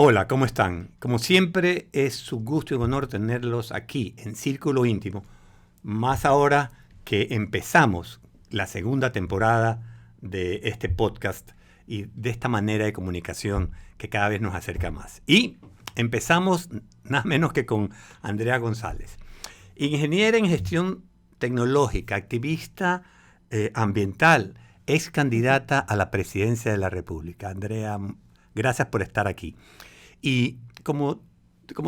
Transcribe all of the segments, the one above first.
Hola, ¿cómo están? Como siempre, es su gusto y honor tenerlos aquí en Círculo Íntimo, más ahora que empezamos la segunda temporada de este podcast y de esta manera de comunicación que cada vez nos acerca más. Y empezamos nada menos que con Andrea González, ingeniera en gestión tecnológica, activista ambiental, ex candidata a la presidencia de la República. Andrea, gracias por estar aquí. Y como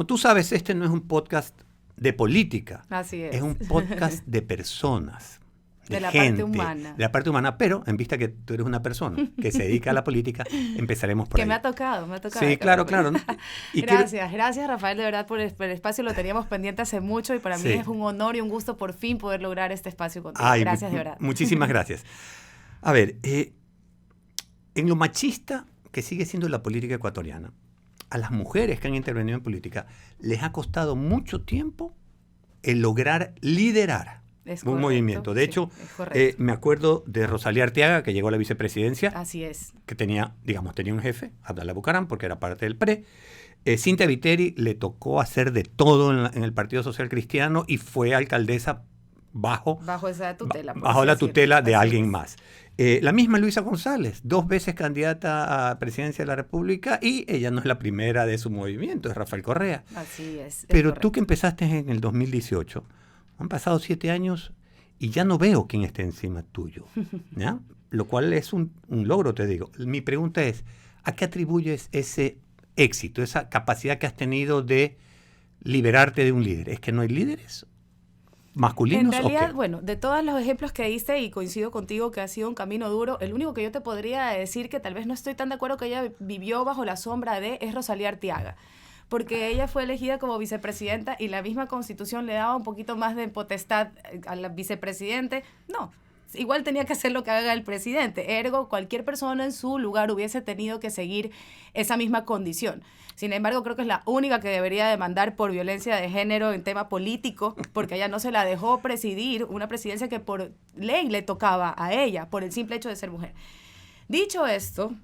tú sabes, este no es un podcast de política. Así es. Es un podcast de personas, de la gente, parte humana. de la parte humana, pero en vista que tú eres una persona que se dedica a la política, empezaremos por ahí. Que me ha tocado. Sí, claro. Y gracias Rafael, de verdad, por el espacio. Lo teníamos pendiente hace mucho y para mí sí. Es un honor y un gusto por fin poder lograr este espacio contigo. Gracias, de verdad. Muchísimas gracias. A ver, en lo machista que sigue siendo la política ecuatoriana, a las mujeres que han intervenido en política les ha costado mucho tiempo el lograr liderar un movimiento. De hecho, me acuerdo de Rosalía Arteaga, que llegó a la vicepresidencia. Así es. Que tenía un jefe, Abdalá Bucaram, porque era parte del PRE. Cintia Viteri le tocó hacer de todo en el Partido Social Cristiano y fue alcaldesa bajo esa tutela. Bajo la tutela de alguien más. La misma Luisa González, 2 veces candidata a presidencia de la República, y ella no es la primera de su movimiento, es Rafael Correa. Así es. Pero tú que empezaste en el 2018, han pasado 7 años y ya no veo quién esté encima tuyo, ¿ya? Lo cual es un logro, te digo. Mi pregunta es, ¿a qué atribuyes ese éxito, esa capacidad que has tenido de liberarte de un líder? ¿Es que no hay líderes masculinos? En realidad, bueno, de todos los ejemplos que diste, y coincido contigo que ha sido un camino duro, el único que yo te podría decir que tal vez no estoy tan de acuerdo que ella vivió bajo la sombra de es Rosalía Arteaga, porque ella fue elegida como vicepresidenta y la misma Constitución le daba un poquito más de potestad a la vicepresidente. No, igual tenía que hacer lo que haga el presidente, ergo cualquier persona en su lugar hubiese tenido que seguir esa misma condición. Sin embargo, creo que es la única que debería demandar por violencia de género en tema político, porque ella no se la dejó presidir una presidencia que por ley le tocaba a ella, por el simple hecho de ser mujer. Dicho esto,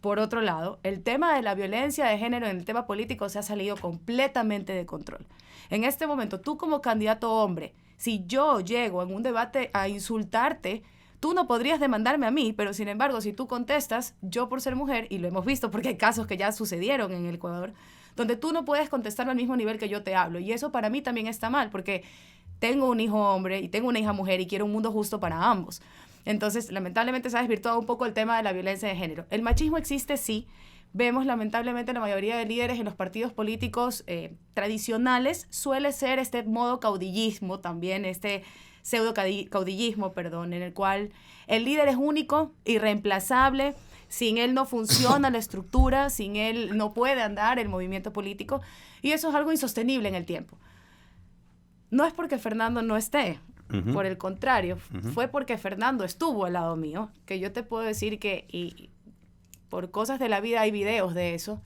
por otro lado, el tema de la violencia de género en el tema político se ha salido completamente de control. En este momento, tú como candidato hombre, si yo llego en un debate a insultarte, tú no podrías demandarme a mí, pero sin embargo, si tú contestas, yo por ser mujer, y lo hemos visto porque hay casos que ya sucedieron en el Ecuador, donde tú no puedes contestarme al mismo nivel que yo te hablo. Y eso para mí también está mal, porque tengo un hijo hombre y tengo una hija mujer y quiero un mundo justo para ambos. Entonces, lamentablemente se ha desvirtuado un poco el tema de la violencia de género. El machismo existe, sí. Vemos lamentablemente la mayoría de líderes en los partidos políticos tradicionales suele ser este modo caudillismo también, este pseudo-caudillismo, en el cual el líder es único, irreemplazable, sin él no funciona la estructura, sin él no puede andar el movimiento político, y eso es algo insostenible en el tiempo. No es porque Fernando no esté, por el contrario, fue porque Fernando estuvo al lado mío, que yo te puedo decir que, y por cosas de la vida hay videos de eso,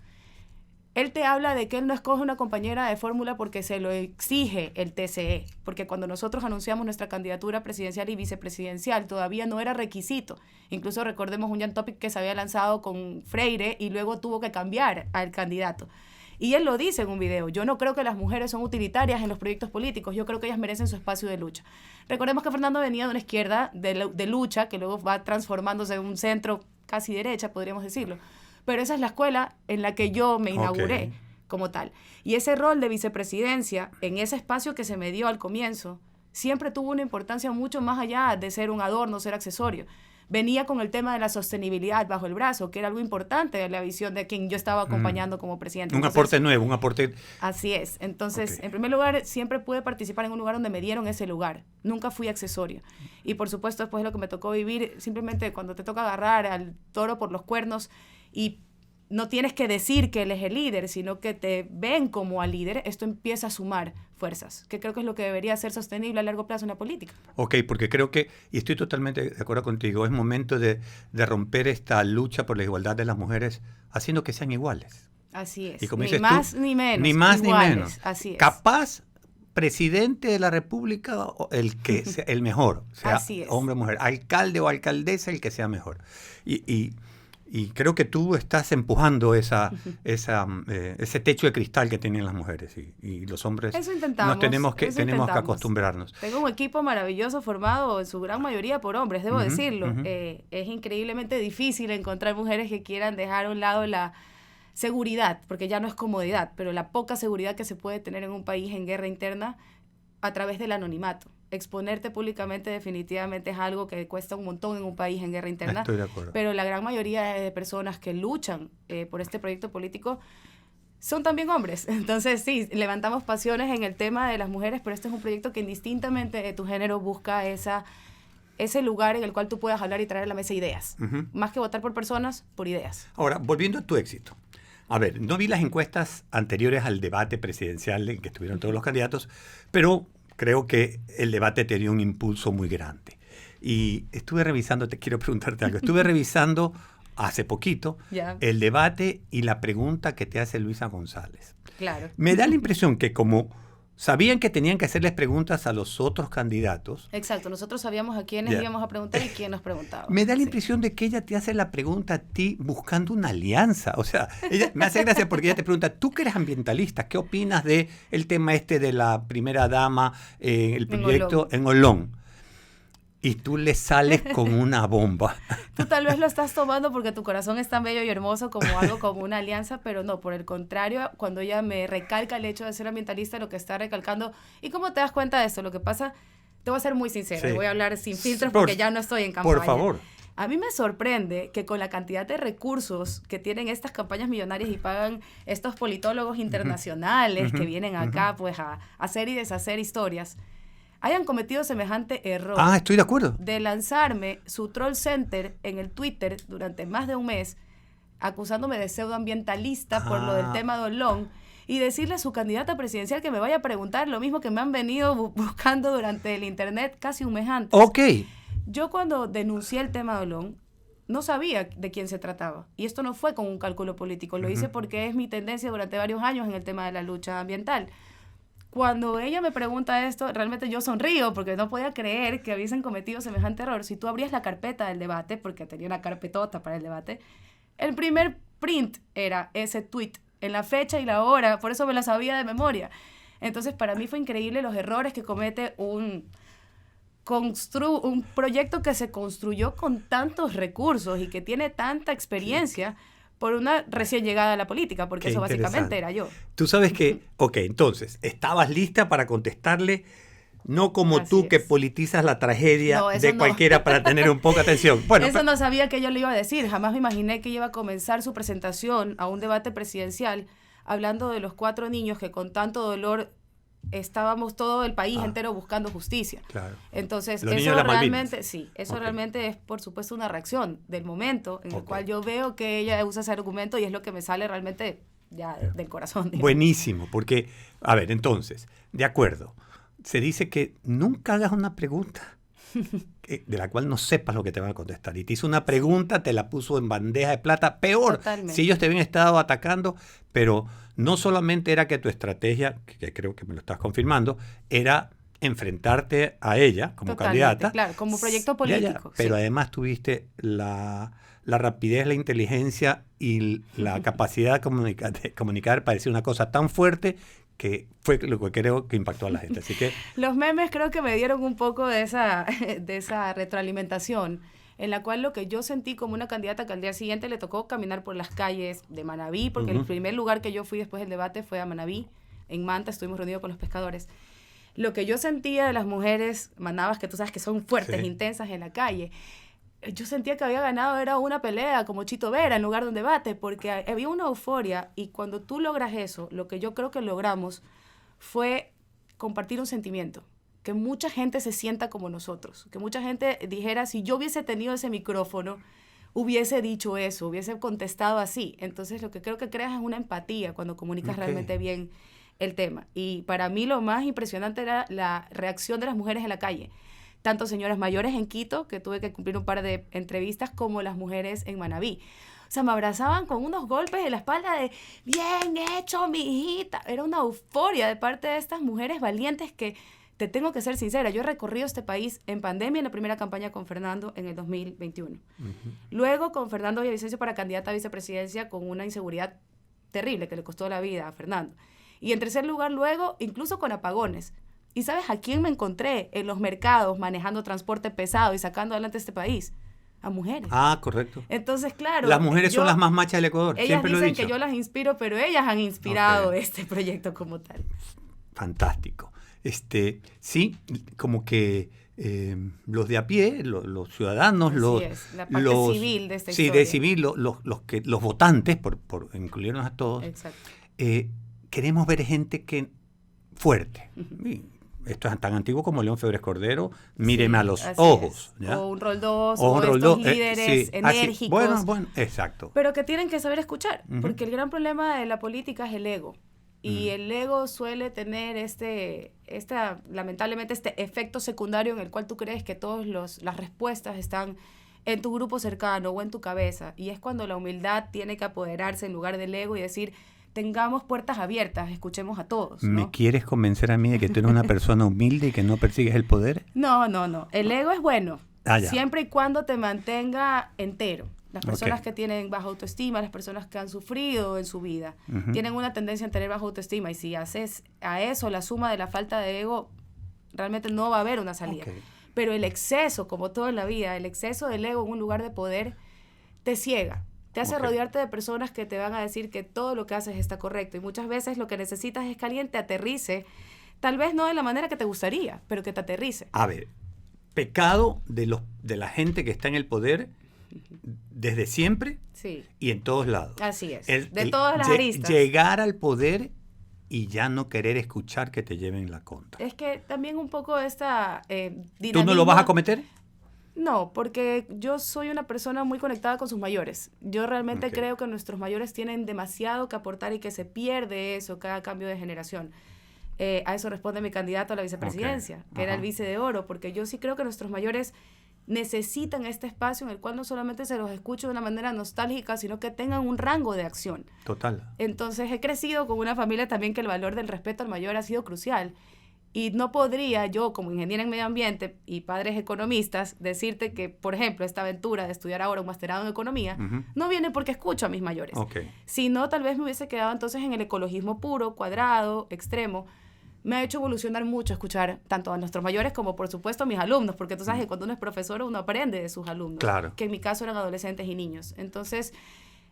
él te habla de que él no escoge una compañera de fórmula porque se lo exige el TCE, porque cuando nosotros anunciamos nuestra candidatura presidencial y vicepresidencial todavía no era requisito. Incluso recordemos un Young Topic que se había lanzado con Freire y luego tuvo que cambiar al candidato. Y él lo dice en un video, yo no creo que las mujeres son utilitarias en los proyectos políticos, yo creo que ellas merecen su espacio de lucha. Recordemos que Fernando venía de una izquierda de lucha que luego va transformándose en un centro casi derecha, podríamos decirlo. Pero esa es la escuela en la que yo me inauguré como tal. Y ese rol de vicepresidencia, en ese espacio que se me dio al comienzo, siempre tuvo una importancia mucho más allá de ser un adorno, ser accesorio. Venía con el tema de la sostenibilidad bajo el brazo, que era algo importante de la visión de quien yo estaba acompañando como presidente. Entonces, aporte nuevo, un aporte... Así es. Entonces, en primer lugar, siempre pude participar en un lugar donde me dieron ese lugar. Nunca fui accesorio. Y por supuesto, después de lo que me tocó vivir, simplemente cuando te toca agarrar al toro por los cuernos y no tienes que decir que él es el líder, sino que te ven como al líder, esto empieza a sumar fuerzas, que creo que es lo que debería ser sostenible a largo plazo en la política. Ok, porque creo que, y estoy totalmente de acuerdo contigo, es momento de romper esta lucha por la igualdad de las mujeres, haciendo que sean iguales. Así es, y como ni dices más tú, ni menos. Ni más iguales, ni menos. Así es. Capaz, presidente de la República, el que sea el mejor, sea Así es. hombre o mujer, alcalde o alcaldesa, el que sea mejor. Y Y creo que tú estás empujando ese techo de cristal que tienen las mujeres y los hombres. Eso intentamos. Nos tenemos que acostumbrarnos. Tengo un equipo maravilloso formado en su gran mayoría por hombres, debo decirlo. Es increíblemente difícil encontrar mujeres que quieran dejar a un lado la seguridad, porque ya no es comodidad, pero la poca seguridad que se puede tener en un país en guerra interna a través del anonimato. Exponerte públicamente definitivamente es algo que cuesta un montón en un país en guerra interna. Estoy de acuerdo. Pero la gran mayoría de personas que luchan por este proyecto político son también hombres. Entonces, sí, levantamos pasiones en el tema de las mujeres, pero este es un proyecto que indistintamente de tu género busca ese lugar en el cual tú puedas hablar y traer a la mesa ideas. Más que votar por personas, por ideas. Ahora, volviendo a tu éxito. A ver, no vi las encuestas anteriores al debate presidencial en que estuvieron todos los candidatos, pero creo que el debate tenía un impulso muy grande. Y estuve revisando, te quiero preguntarte algo, estuve revisando hace poquito el debate y la pregunta que te hace Luisa González. Claro. Me da la impresión que como sabían que tenían que hacerles preguntas a los otros candidatos. Exacto, nosotros sabíamos a quiénes íbamos a preguntar y quién nos preguntaba. Me da la impresión de que ella te hace la pregunta a ti buscando una alianza. O sea, ella me hace gracia porque ella te pregunta, tú que eres ambientalista, ¿qué opinas de el tema de la primera dama, el proyecto en Olón? Y tú le sales con una bomba. Tú tal vez lo estás tomando porque tu corazón es tan bello y hermoso como algo como una alianza, pero no, por el contrario, cuando ella me recalca el hecho de ser ambientalista, lo que está recalcando, ¿y cómo te das cuenta de esto? Lo que pasa, te voy a ser muy sincera, voy a hablar sin filtros porque ya no estoy en campaña. Por favor. A mí me sorprende que con la cantidad de recursos que tienen estas campañas millonarias y pagan estos politólogos internacionales que vienen acá pues a hacer y deshacer historias, hayan cometido semejante error. Ah, estoy de acuerdo. De lanzarme su troll center en el Twitter durante más de un mes, acusándome de pseudoambientalista por lo del tema de Olón, y decirle a su candidata presidencial que me vaya a preguntar lo mismo que me han venido buscando durante el internet casi un mes antes. Ok. Yo cuando denuncié el tema de Olón, no sabía de quién se trataba. Y esto no fue con un cálculo político, lo hice porque es mi tendencia durante varios años en el tema de la lucha ambiental. Cuando ella me pregunta esto, realmente yo sonrío porque no podía creer que hubiesen cometido semejante error. Si tú abrías la carpeta del debate, porque tenía una carpetota para el debate, el primer print era ese tweet en la fecha y la hora, por eso me la sabía de memoria. Entonces, para mí fue increíble los errores que comete un proyecto que se construyó con tantos recursos y que tiene tanta experiencia por una recién llegada a la política, porque eso básicamente era yo. Tú sabes que, entonces, estabas lista para contestarle, no como Así tú es. que politizas la tragedia de cualquiera para tener un poco de atención. Bueno, eso no sabía que yo le iba a decir, jamás me imaginé que iba a comenzar su presentación a un debate presidencial hablando de los 4 niños que con tanto dolor estábamos todo el país entero buscando justicia. Claro. Entonces, Los eso realmente, eso realmente es, por supuesto, una reacción del momento en el cual yo veo que ella usa ese argumento y es lo que me sale realmente ya del corazón. Digamos. Buenísimo, porque, a ver, entonces, de acuerdo, se dice que nunca hagas una pregunta de la cual no sepas lo que te van a contestar. Y te hizo una pregunta, te la puso en bandeja de plata, peor, Totalmente. Si ellos te habían estado atacando, pero no solamente era que tu estrategia, que creo que me lo estás confirmando, era enfrentarte a ella como candidata. Claro, como proyecto político. Pero además tuviste la rapidez, la inteligencia y la capacidad de comunicar para decir una cosa tan fuerte que fue lo que creo que impactó a la gente. Así que los memes creo que me dieron un poco de esa retroalimentación, en la cual lo que yo sentí como una candidata que al día siguiente le tocó caminar por las calles de Manabí, porque el primer lugar que yo fui después del debate fue a Manabí, en Manta, estuvimos reunidos con los pescadores. Lo que yo sentía de las mujeres manabas, que tú sabes que son fuertes, intensas en la calle, yo sentía que había ganado, era una pelea como Chito Vera en lugar de un debate, porque había una euforia, y cuando tú logras eso, lo que yo creo que logramos fue compartir un sentimiento, que mucha gente se sienta como nosotros, que mucha gente dijera, si yo hubiese tenido ese micrófono, hubiese dicho eso, hubiese contestado así. Entonces lo que creo que creas es una empatía cuando comunicas realmente bien el tema. Y para mí lo más impresionante era la reacción de las mujeres en la calle. Tanto señoras mayores en Quito, que tuve que cumplir un par de entrevistas, como las mujeres en Manabí. O sea, me abrazaban con unos golpes en la espalda de, bien hecho, mi hijita. Era una euforia de parte de estas mujeres valientes que te tengo que ser sincera, yo he recorrido este país en pandemia en la primera campaña con Fernando en el 2021. Luego con Fernando Villavicencio para candidata a vicepresidencia con una inseguridad terrible que le costó la vida a Fernando. Y en tercer lugar luego, incluso con apagones. ¿Y sabes a quién me encontré en los mercados manejando transporte pesado y sacando adelante este país? A mujeres. Ah, correcto. Entonces, claro. Las mujeres son las más machas del Ecuador, ellas siempre lo he dicen dicho. que yo las inspiro, pero ellas han inspirado este proyecto como tal. Fantástico. Sí, como que los de a pie, los ciudadanos, la parte civil de esta historia. Sí, de civil, los votantes, por incluirnos a todos, queremos ver gente fuerte. Esto es tan antiguo como León Febres Cordero, míreme a los ojos. ¿Ya? O un Roldós, o estos líderes enérgicos. Bueno, exacto. Pero que tienen que saber escuchar, porque el gran problema de la política es el ego. Y el ego suele tener lamentablemente este efecto secundario en el cual tú crees que todas las respuestas están en tu grupo cercano o en tu cabeza. Y es cuando la humildad tiene que apoderarse en lugar del ego y decir, tengamos puertas abiertas, escuchemos a todos, ¿no? ¿Me quieres convencer a mí de que tú eres una persona humilde y que no persigues el poder? No. El ego es bueno, siempre y cuando te mantenga entero. Las personas que tienen baja autoestima, las personas que han sufrido en su vida, tienen una tendencia a tener baja autoestima. Y si haces a eso la suma de la falta de ego, realmente no va a haber una salida. Pero el exceso, como todo en la vida, el exceso del ego en un lugar de poder, te ciega. Te hace rodearte de personas que te van a decir que todo lo que haces está correcto. Y muchas veces lo que necesitas es que alguien te aterrice, tal vez no de la manera que te gustaría, pero que te aterrice. A ver, pecado de la gente que está en el poder desde siempre y en todos lados. Así es, de todas las aristas. Llegar al poder y ya no querer escuchar que te lleven la contra. Es que también un poco esta dinamismo... ¿Tú no lo vas a cometer? No, porque yo soy una persona muy conectada con sus mayores. Yo realmente creo que nuestros mayores tienen demasiado que aportar y que se pierde eso cada cambio de generación. A eso responde mi candidato a la vicepresidencia, que era el vice de oro, porque yo sí creo que nuestros mayores necesitan este espacio en el cual no solamente se los escucho de una manera nostálgica, sino que tengan un rango de acción. Total. Entonces he crecido con una familia también que el valor del respeto al mayor ha sido crucial. Y no podría yo, como ingeniera en medio ambiente y padres economistas, decirte que, por ejemplo, esta aventura de estudiar ahora un masterado en economía no viene porque escucho a mis mayores. Si no, tal vez me hubiese quedado entonces en el ecologismo puro, cuadrado, extremo. Me ha hecho evolucionar mucho escuchar tanto a nuestros mayores como, por supuesto, a mis alumnos, porque tú sabes que cuando uno es profesor uno aprende de sus alumnos, que en mi caso eran adolescentes y niños. Entonces,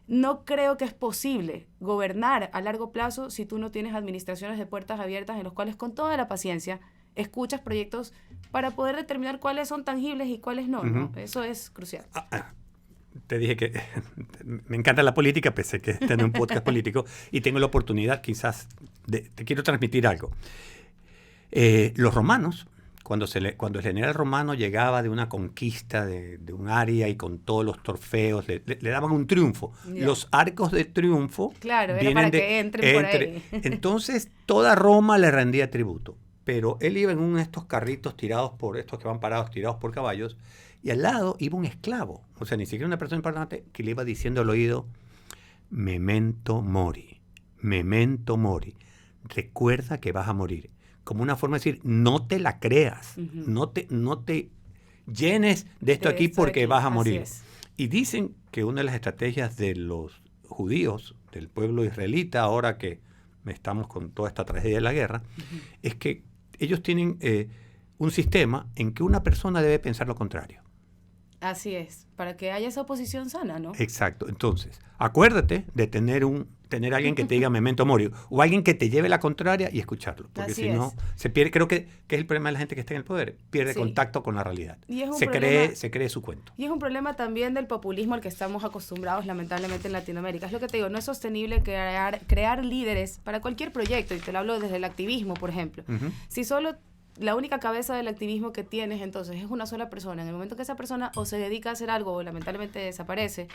no creo que es posible gobernar a largo plazo si tú no tienes administraciones de puertas abiertas en los cuales con toda la paciencia escuchas proyectos para poder determinar cuáles son tangibles y cuáles no, ¿no? Eso es crucial. Te dije que me encanta la política, pese a que esté en un podcast político, y tengo la oportunidad quizás te quiero transmitir algo. Los romanos, cuando el general romano llegaba de una conquista de un área y con todos los trofeos, le daban un triunfo. Los arcos de triunfo vienen para que entren por ahí. Entonces, toda Roma le rendía tributo. Pero él iba en uno de estos carritos tirados por estos que van parados, tirados por caballos, y al lado iba un esclavo, o sea, ni siquiera una persona importante, que le iba diciendo al oído, memento mori, recuerda que vas a morir. Como una forma de decir, no te la creas, no te llenes de esto aquí porque vas a morir. Y dicen que una de las estrategias de los judíos, del pueblo israelita, ahora que estamos con toda esta tragedia de la guerra, es que ellos tienen un sistema en que una persona debe pensar lo contrario. Así es, para que haya esa oposición sana, ¿no? Exacto. Entonces, acuérdate de tener alguien que te diga memento mori, o alguien que te lleve la contraria y escucharlo. Porque si no, se pierde. Creo que es el problema de la gente que está en el poder. Pierde contacto con la realidad. Y se cree su cuento. Y es un problema también del populismo al que estamos acostumbrados, lamentablemente, en Latinoamérica. Es lo que te digo, no es sostenible crear líderes para cualquier proyecto. Y te lo hablo desde el activismo, por ejemplo. Si solo la única cabeza del activismo que tienes, entonces, es una sola persona. En el momento que esa persona o se dedica a hacer algo o lamentablemente desaparece,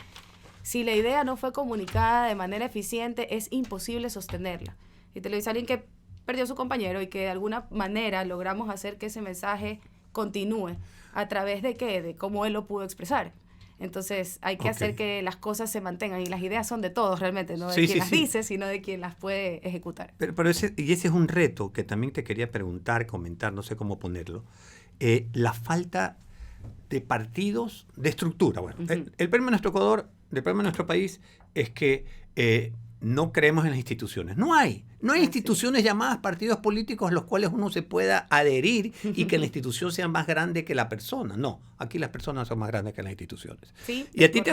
si la idea no fue comunicada de manera eficiente, es imposible sostenerla. Y te lo dice alguien que perdió a su compañero y que de alguna manera logramos hacer que ese mensaje continúe. ¿A través de qué? De cómo él lo pudo expresar. Entonces hay que hacer que las cosas se mantengan y las ideas son de todos realmente, no de Sí, quien sí, las sí. dice, sino de quien las puede ejecutar. Pero ese es un reto que también te quería preguntar, comentar, no sé cómo ponerlo. La falta de partidos de estructura. Bueno, el problema de nuestro Ecuador, el problema de nuestro país es que no creemos en las instituciones. No hay instituciones llamadas partidos políticos a los cuales uno se pueda adherir y que la institución sea más grande que la persona. No, aquí las personas son más grandes que las instituciones. Sí, y a ti correcto.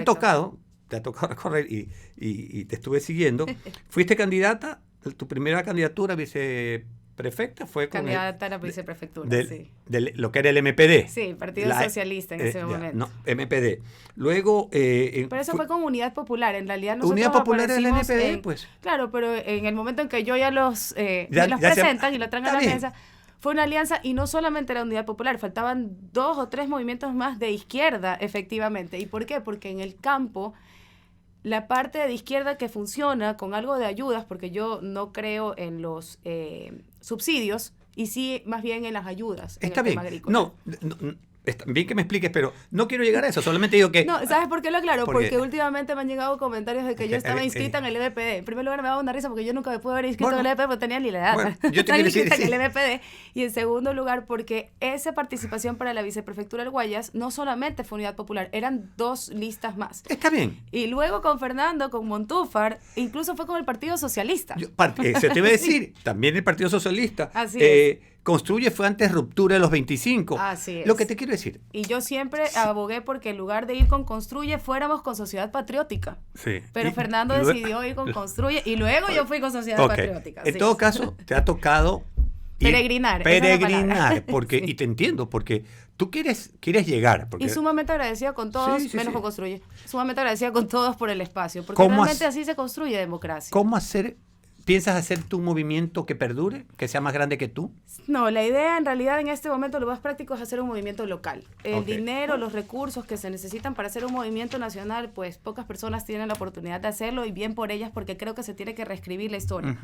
te ha tocado recorrer y te estuve siguiendo. Fuiste candidata, tu primera candidatura viceprefecta fue con candidata a la viceprefectura, sí. de lo que era el MPD. Sí, Partido Socialista en ese momento. No, MPD. Luego... pero eso fue con Unidad Popular. En realidad nosotros Unidad Popular del MPD, pues. Claro, pero en el momento en que yo ya los ya presentan y lo traen a la mesa, fue una alianza y no solamente la Unidad Popular, faltaban 2 o 3 movimientos más de izquierda, efectivamente. ¿Y por qué? Porque en el campo, la parte de izquierda que funciona con algo de ayudas, porque yo no creo en los subsidios, y sí más bien en las ayudas. Está en el bien. Tema agrícola. No, está bien que me expliques, pero no quiero llegar a eso. Solamente digo que... No, ¿sabes por qué lo aclaro? Porque últimamente me han llegado comentarios de que yo estaba inscrita en el MPD. En primer lugar, me daba una risa porque yo nunca me pude haber inscrito en el MPD porque tenía ni la edad. Bueno, yo te quiero decir, en el MPD. Y en segundo lugar, porque esa participación para la viceprefectura del Guayas no solamente fue Unidad Popular, eran 2 listas más. Está bien. Y luego con Fernando, con Montúfar, incluso fue con el Partido Socialista. Eso te iba a decir, también el Partido Socialista. Así es. Construye fue antes ruptura de los 25. Así es. Lo que te quiero decir. Y yo siempre abogué porque en lugar de ir con Construye, fuéramos con Sociedad Patriótica. Sí. Pero Fernando decidió ir con Construye y luego yo fui con Sociedad Patriótica. En todo caso, te ha tocado peregrinar. Porque, y te entiendo, porque tú quieres llegar. Porque, y sumamente agradecida con todos, menos con Construye. Sumamente agradecida con todos por el espacio, porque realmente así se construye democracia. ¿Piensas hacer tu movimiento que perdure, que sea más grande que tú? No, la idea en realidad en este momento lo más práctico es hacer un movimiento local. El dinero, los recursos que se necesitan para hacer un movimiento nacional, pues pocas personas tienen la oportunidad de hacerlo y bien por ellas porque creo que se tiene que reescribir la historia.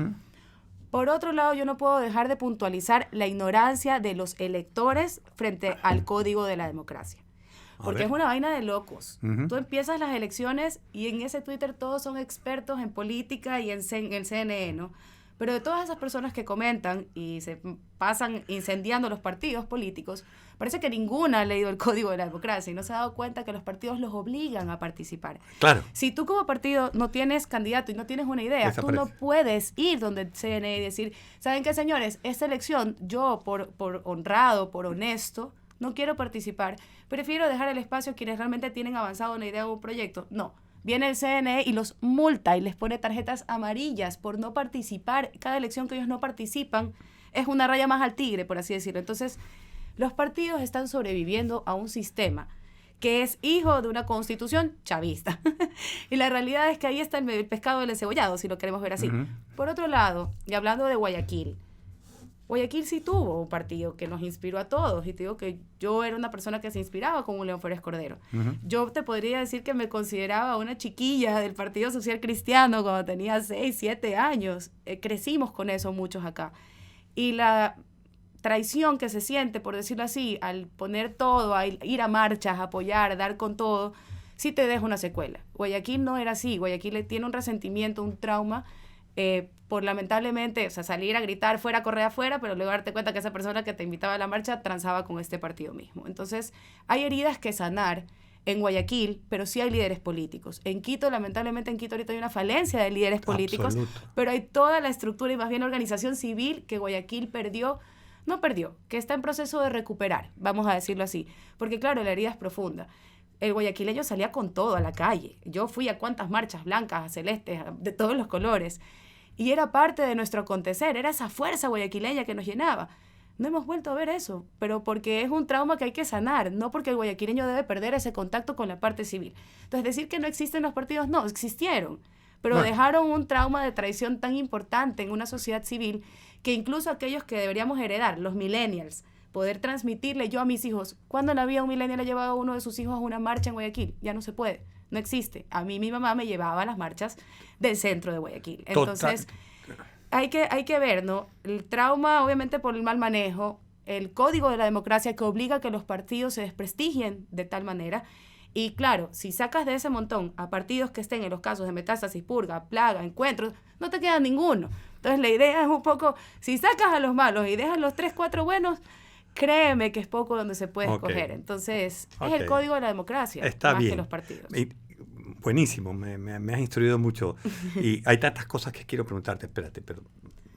Por otro lado, yo no puedo dejar de puntualizar la ignorancia de los electores frente al código de la democracia. Porque es una vaina de locos. Tú empiezas las elecciones y en ese Twitter todos son expertos en política y en el CNN, ¿no? Pero de todas esas personas que comentan y se pasan incendiando los partidos políticos, parece que ninguna ha leído el Código de la Democracia y no se ha dado cuenta que los partidos los obligan a participar. Claro. Si tú como partido no tienes candidato y no tienes una idea, tú no puedes ir donde el CNN y decir, ¿saben qué, señores? Esta elección, yo por honrado, por honesto, no quiero participar, prefiero dejar el espacio a quienes realmente tienen avanzado una idea o un proyecto. No, viene el CNE y los multa y les pone tarjetas amarillas por no participar. Cada elección que ellos no participan es una raya más al tigre, por así decirlo. Entonces, los partidos están sobreviviendo a un sistema que es hijo de una constitución chavista. Y la realidad es que ahí está el pescado del encebollado, si lo queremos ver así. Por otro lado, y hablando de Guayaquil sí tuvo un partido que nos inspiró a todos. Y te digo que yo era una persona que se inspiraba con un León Férez Cordero. Yo te podría decir que me consideraba una chiquilla del Partido Social Cristiano cuando tenía 6, 7 años. Crecimos con eso muchos acá. Y la traición que se siente, por decirlo así, al poner todo, a ir a marchas, a apoyar, a dar con todo, sí te deja una secuela. Guayaquil no era así. Guayaquil tiene un resentimiento, un trauma, por lamentablemente, o sea, salir a gritar fuera, correr afuera, pero luego darte cuenta que esa persona que te invitaba a la marcha transaba con este partido mismo. Entonces, hay heridas que sanar en Guayaquil, pero sí hay líderes políticos. En Quito, lamentablemente en Quito ahorita hay una falencia de líderes políticos, pero hay toda la estructura y más bien organización civil que Guayaquil no perdió, que está en proceso de recuperar, vamos a decirlo así, porque claro, la herida es profunda. El guayaquileño salía con todo a la calle. Yo fui a cuantas marchas blancas, celestes, de todos los colores. Y era parte de nuestro acontecer, era esa fuerza guayaquileña que nos llenaba. No hemos vuelto a ver eso, pero porque es un trauma que hay que sanar, no porque el guayaquileño debe perder ese contacto con la parte civil. Entonces, decir que no existen los partidos, no, existieron, pero dejaron un trauma de traición tan importante en una sociedad civil que incluso aquellos que deberíamos heredar, los millennials, poder transmitirle yo a mis hijos. ¿Cuándo en la vida un millennial ha llevado a uno de sus hijos a una marcha en Guayaquil? Ya no se puede, no existe. A mí mi mamá me llevaba a las marchas del centro de Guayaquil. Entonces, hay que ver, ¿no? El trauma, obviamente, por el mal manejo, el código de la democracia que obliga a que los partidos se desprestigien de tal manera, Y claro, si sacas de ese montón a partidos que estén en los casos de metástasis, purga, plaga, encuentros, no te queda ninguno. Entonces la idea es un poco, si sacas a los malos y dejas los 3, 4 buenos, créeme que es poco donde se puede escoger. Entonces, es el código de la democracia, está más bien. que los partidos. Buenísimo, me has instruido mucho. Y hay tantas cosas que quiero preguntarte. Espérate, pero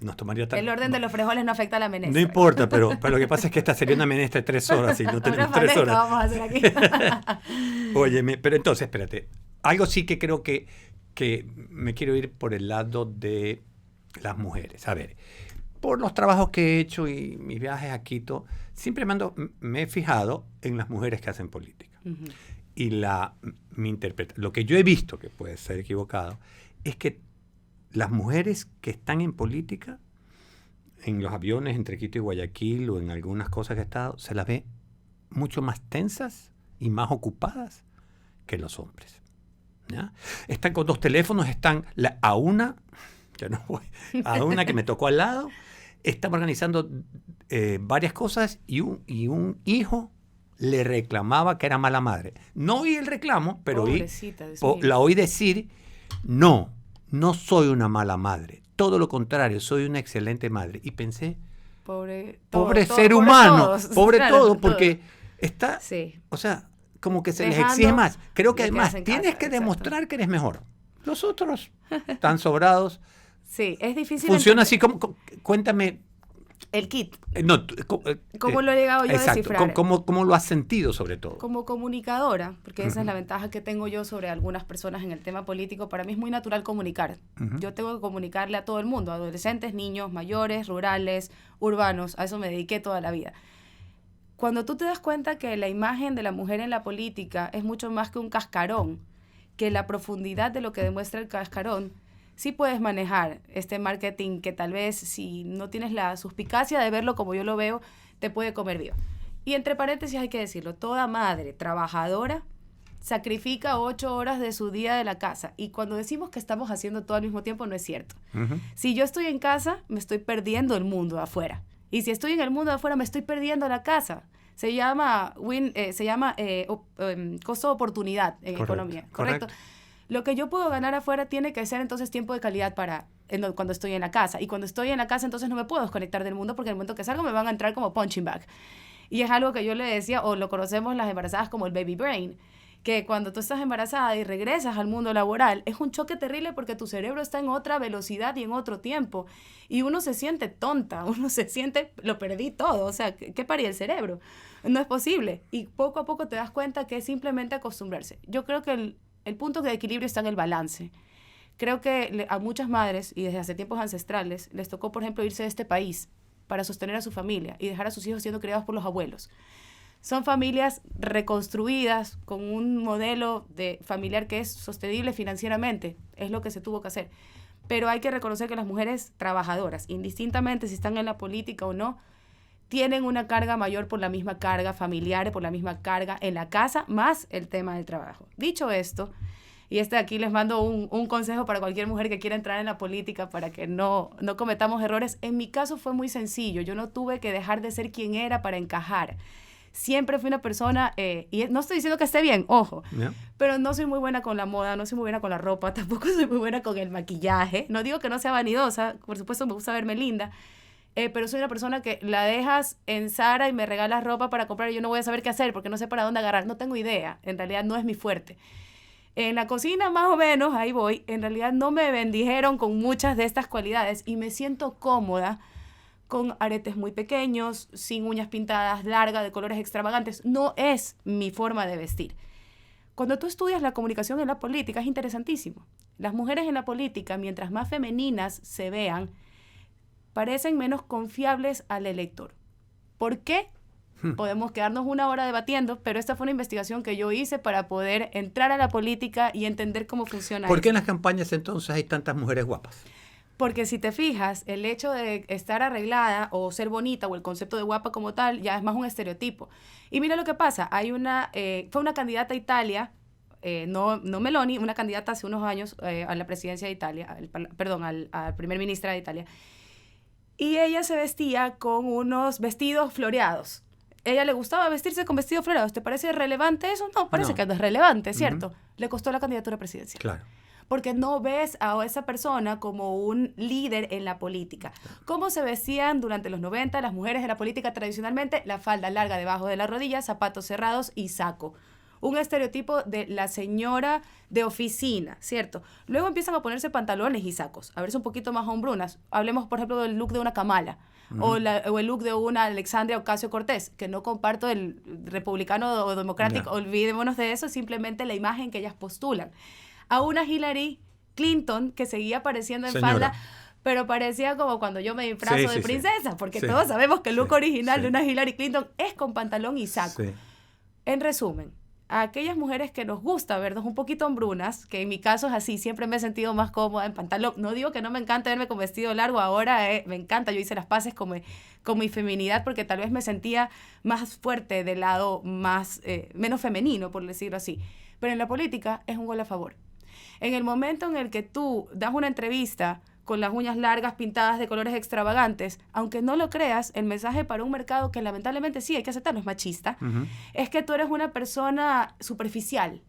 nos tomaría tanto. El orden de los frijoles no afecta a la menestra. No importa, pero lo que pasa es que esta sería una menestra de 3 horas y no tenemos 3 horas. Vamos a hacer aquí. Óyeme, pero entonces, espérate. Algo sí que creo que me quiero ir por el lado de las mujeres. A ver, por los trabajos que he hecho y mis viajes a Quito, siempre me he fijado en las mujeres que hacen política. Uh-huh. Y lo que yo he visto, que puede ser equivocado, es que las mujeres que están en política, en los aviones entre Quito y Guayaquil o en algunas cosas que he estado, se las ve mucho más tensas y más ocupadas que los hombres. ¿Ya? Están con 2 teléfonos, a una que me tocó al lado, están organizando varias cosas y un hijo le reclamaba que era mala madre. No oí el reclamo, pero la oí decir, no soy una mala madre, todo lo contrario, soy una excelente madre. Y pensé, pobre ser humano, pobre todo, porque está, o sea, como que se les exige más. Creo que además tienes que demostrar que eres mejor. Los otros están sobrados. Sí, es difícil. Funciona así, cuéntame. El kit. ¿Cómo lo he llegado yo a descifrar? ¿Cómo lo has sentido sobre todo? Como comunicadora, porque esa es la ventaja que tengo yo sobre algunas personas en el tema político. Para mí es muy natural comunicar. Yo tengo que comunicarle a todo el mundo, adolescentes, niños, mayores, rurales, urbanos. A eso me dediqué toda la vida. Cuando tú te das cuenta que la imagen de la mujer en la política es mucho más que un cascarón, que la profundidad de lo que demuestra el cascarón, sí puedes manejar este marketing que tal vez si no tienes la suspicacia de verlo como yo lo veo, te puede comer vivo. Y entre paréntesis hay que decirlo, toda madre trabajadora sacrifica 8 horas de su día de la casa. Y cuando decimos que estamos haciendo todo al mismo tiempo, no es cierto. Uh-huh. Si yo estoy en casa, me estoy perdiendo el mundo afuera. Y si estoy en el mundo afuera, me estoy perdiendo la casa. Se llama costo de oportunidad en economía. ¿Correcto? Lo que yo puedo ganar afuera tiene que ser entonces tiempo de calidad cuando estoy en la casa. Y cuando estoy en la casa entonces no me puedo desconectar del mundo porque en el momento que salgo me van a entrar como punching bag. Y es algo que yo le decía, o lo conocemos las embarazadas como el baby brain, que cuando tú estás embarazada y regresas al mundo laboral es un choque terrible porque tu cerebro está en otra velocidad y en otro tiempo. Y uno se siente tonta, uno se siente, lo perdí todo, o sea, ¿qué parí el cerebro? No es posible. Y poco a poco te das cuenta que es simplemente acostumbrarse. Yo creo que el punto de equilibrio está en el balance. Creo que a muchas madres, y desde hace tiempos ancestrales, les tocó, por ejemplo, irse de este país para sostener a su familia y dejar a sus hijos siendo criados por los abuelos. Son familias reconstruidas con un modelo de familiar que es sostenible financieramente. Es lo que se tuvo que hacer. Pero hay que reconocer que las mujeres trabajadoras, indistintamente si están en la política o no, tienen una carga mayor por la misma carga familiar, por la misma carga en la casa, más el tema del trabajo. Dicho esto, y aquí les mando un consejo para cualquier mujer que quiera entrar en la política para que no cometamos errores. En mi caso fue muy sencillo. Yo no tuve que dejar de ser quien era para encajar. Siempre fui una persona, y no estoy diciendo que esté bien, ojo, pero no soy muy buena con la moda, no soy muy buena con la ropa, tampoco soy muy buena con el maquillaje. No digo que no sea vanidosa, por supuesto me gusta verme linda, pero soy una persona que la dejas en Zara y me regalas ropa para comprar y yo no voy a saber qué hacer porque no sé para dónde agarrar, no tengo idea, en realidad no es mi fuerte. En la cocina más o menos, ahí voy, en realidad no me bendijeron con muchas de estas cualidades y me siento cómoda con aretes muy pequeños, sin uñas pintadas largas, de colores extravagantes. No es mi forma de vestir. Cuando tú estudias la comunicación en la política es interesantísimo. Las mujeres en la política, mientras más femeninas se vean, parecen menos confiables al elector. ¿Por qué? Podemos quedarnos 1 hora debatiendo, pero esta fue una investigación que yo hice para poder entrar a la política y entender cómo funciona. ¿Por qué en las campañas entonces hay tantas mujeres guapas? Porque si te fijas, el hecho de estar arreglada o ser bonita o el concepto de guapa como tal ya es más un estereotipo. Y mira lo que pasa, fue una candidata a Italia, no Meloni, una candidata hace unos años a la presidencia de Italia, al primer ministra de Italia, y ella se vestía con unos vestidos floreados. ella le gustaba vestirse con vestidos floreados. ¿Te parece relevante eso? No, parece que no es relevante, ¿cierto? Le costó la candidatura presidencial. Claro. Porque no ves a esa persona como un líder en la política. ¿Cómo se vestían durante los 90 las mujeres en la política tradicionalmente? La falda larga debajo de la rodilla, zapatos cerrados y saco. Un estereotipo de la señora de oficina, ¿cierto? Luego empiezan a ponerse pantalones y sacos, a verse un poquito más hombrunas. Hablemos, por ejemplo, del look de una Kamala, o el look de una Alexandria Ocasio-Cortez, que no comparto el republicano o democrático, olvidémonos de eso, simplemente la imagen que ellas postulan. A una Hillary Clinton que seguía apareciendo en falda, pero parecía como cuando yo me disfrazo de princesa, porque todos sabemos que el look original de una Hillary Clinton es con pantalón y saco. En resumen, a aquellas mujeres que nos gusta vernos un poquito hombrunas, que en mi caso es así, siempre me he sentido más cómoda en pantalón. No digo que no me encanta verme con vestido largo, ahora me encanta, yo hice las paces con mi feminidad porque tal vez me sentía más fuerte del lado menos femenino, por decirlo así. Pero en la política es un gol a favor. En el momento en el que tú das una entrevista con las uñas largas pintadas de colores extravagantes, aunque no lo creas, el mensaje para un mercado que lamentablemente sí hay que aceptarlo, es machista, es que tú eres una persona superficial,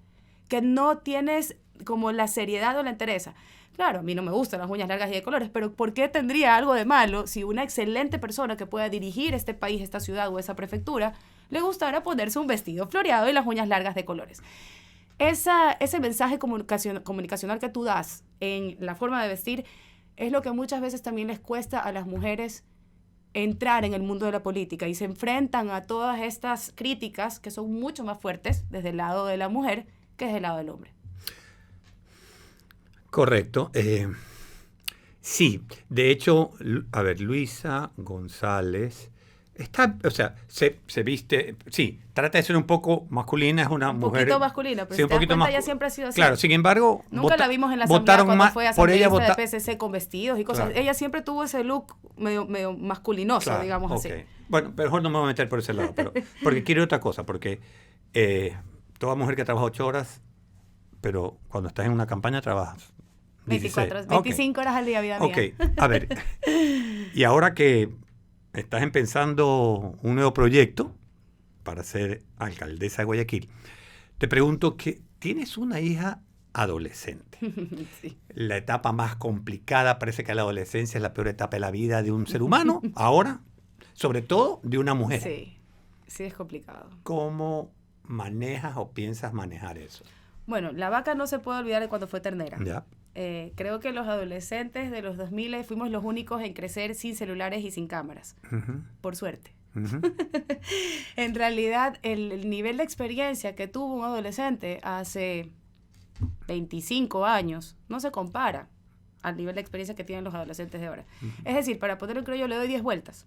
que no tienes como la seriedad o la entereza. Claro, a mí no me gustan las uñas largas y de colores, pero ¿por qué tendría algo de malo si una excelente persona que pueda dirigir este país, esta ciudad o esa prefectura, le gustara ponerse un vestido floreado y las uñas largas de colores? Ese mensaje comunicacional que tú das en la forma de vestir es lo que muchas veces también les cuesta a las mujeres entrar en el mundo de la política y se enfrentan a todas estas críticas que son mucho más fuertes desde el lado de la mujer que desde el lado del hombre. Correcto. Sí, de hecho, a ver, Luisa González se viste, sí, trata de ser un poco masculina, es una mujer... Un poquito masculina, pero sí, si te das cuenta, ella siempre ha sido así. Claro, sin embargo... Nunca la vimos en la asamblea cuando fue asambleísta de PSC con vestidos y cosas. Claro. Ella siempre tuvo ese look medio masculinoso, claro, digamos así. Bueno, mejor no me voy a meter por ese lado, pero porque quiero otra cosa, porque toda mujer que trabaja 8 horas, pero cuando estás en una campaña trabajas 25 horas al día, vida mía. Ok, a ver, y ahora que estás empezando un nuevo proyecto para ser alcaldesa de Guayaquil, te pregunto que tienes una hija adolescente. Sí. La etapa más complicada, parece que la adolescencia es la peor etapa de la vida de un ser humano, ahora, sobre todo de una mujer. Sí, es complicado. ¿Cómo manejas o piensas manejar eso? Bueno, la vaca no se puede olvidar de cuando fue ternera. Ya. Creo que los adolescentes de los 2000 fuimos los únicos en crecer sin celulares y sin cámaras. Por suerte. En realidad, el nivel de experiencia que tuvo un adolescente hace 25 años no se compara al nivel de experiencia que tienen los adolescentes de ahora. Es decir, para ponerlo en creo yo le doy 10 vueltas.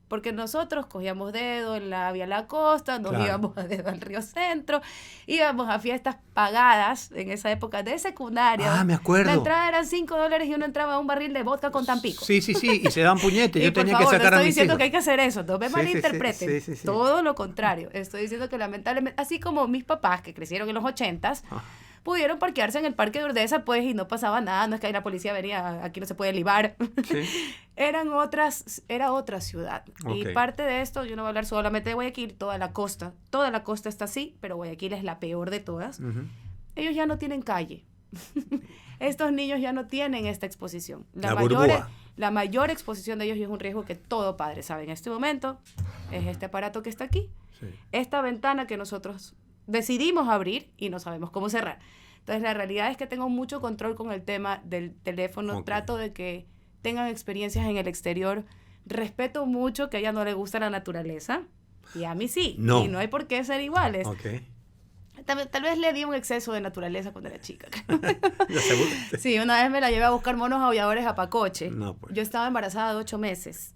Porque nosotros cogíamos dedo en la Vía La Costa, nos íbamos a dedo al Río Centro, íbamos a fiestas pagadas en esa época de secundaria. Ah, me acuerdo. La entrada eran $5 y uno entraba a un barril de vodka con Tampico. Sí, y se daban puñetes. Yo tenía que sacar a mis hijos. No estoy diciendo que hay que hacer eso, no me malinterpreten. Sí. Todo lo contrario. Estoy diciendo que lamentablemente, así como mis papás que crecieron en los 80s, pudieron parquearse en el Parque de Urdesa, pues, y no pasaba nada, no es que ahí la policía venía, aquí no se puede libar. Sí. Era otra ciudad. Okay. Y parte de esto, yo no voy a hablar solamente de Guayaquil, toda la costa está así, pero Guayaquil es la peor de todas. Ellos ya no tienen calle. Estos niños ya no tienen esta exposición. La mayor exposición de ellos, y es un riesgo que todo padre sabe en este momento, es este aparato que está aquí, esta ventana que nosotros decidimos abrir y no sabemos cómo cerrar. Entonces, la realidad es que tengo mucho control con el tema del teléfono. Trato de que tengan experiencias en el exterior. Respeto mucho que a ella no le gusta la naturaleza. Y a mí sí. No. Y no hay por qué ser iguales. Tal vez le di un exceso de naturaleza cuando era chica. Sí, una vez me la llevé a buscar monos aulladores a Pacoche. No, pues. Yo estaba embarazada de 8 meses.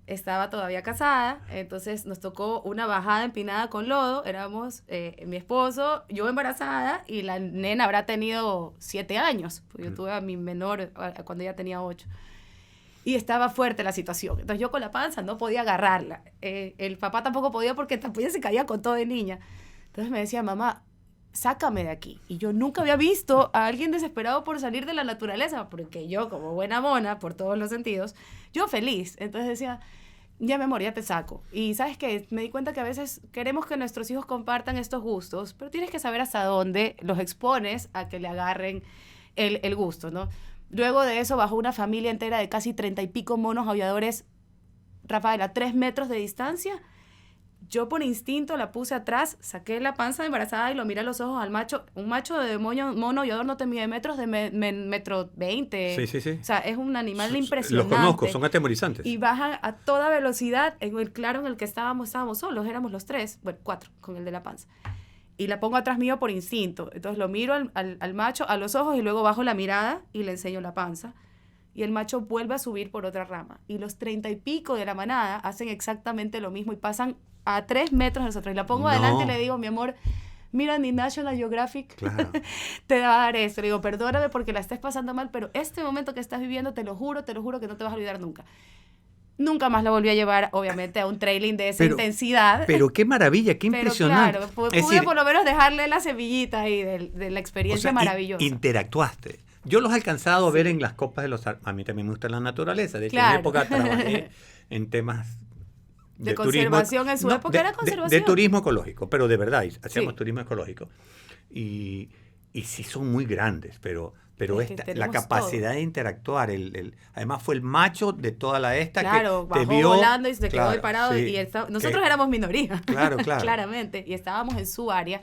Estaba todavía casada, entonces nos tocó una bajada empinada con lodo. Éramos mi esposo, yo embarazada, y la nena habrá tenido 7 años. Pues yo tuve a mi menor cuando ella tenía 8. Y estaba fuerte la situación. Entonces yo con la panza no podía agarrarla. El papá tampoco podía porque tampoco se caía con todo de niña. Entonces me decía, mamá, sácame de aquí. Y yo nunca había visto a alguien desesperado por salir de la naturaleza, porque yo, como buena mona, por todos los sentidos, yo feliz. Entonces decía, Ya, mi amor, ya te saco. Y sabes que me di cuenta que a veces queremos que nuestros hijos compartan estos gustos, pero tienes que saber hasta dónde los expones a que le agarren el gusto, ¿no? Luego de eso bajó una familia entera de casi 30 y pico monos aulladores, Rafael, a 3 metros de distancia. Yo por instinto la puse atrás, saqué la panza de embarazada y lo miré a los ojos al macho. Un macho de mono aullador no te mide metros, de metro 20. Sí, sí, sí. O sea, es un animal impresionante. Los conozco, son atemorizantes. Y bajan a toda velocidad. En el claro en el que estábamos solos, éramos los 3, bueno, 4, con el de la panza. Y la pongo atrás mío por instinto. Entonces lo miro al macho a los ojos y luego bajo la mirada y le enseño la panza. Y el macho vuelve a subir por otra rama. Y los 30 y pico de la manada hacen exactamente lo mismo y pasan a 3 metros de nosotros. Y la pongo adelante y le digo, mi amor, mira, ni National Geographic te va a dar esto. Le digo, perdóname porque la estés pasando mal, pero este momento que estás viviendo, te lo juro que no te vas a olvidar nunca. Nunca más la volví a llevar, obviamente, a un trailing de esa intensidad. Pero qué maravilla, qué impresionante. Pero claro, pude por lo menos dejarle la semillita ahí de la experiencia maravillosa. Interactuaste. Yo los he alcanzado a ver en las copas de los... A mí también me gusta la naturaleza. De hecho, en mi época trabajé en temas de conservación. En su época era conservación. De turismo ecológico, pero de verdad, hacíamos turismo ecológico. Y sí son muy grandes, pero la capacidad de interactuar, además fue el macho de toda la que bajó te vio volando y se quedó ahí parado. Sí, nosotros éramos minoría, claro. claramente, y estábamos en su área.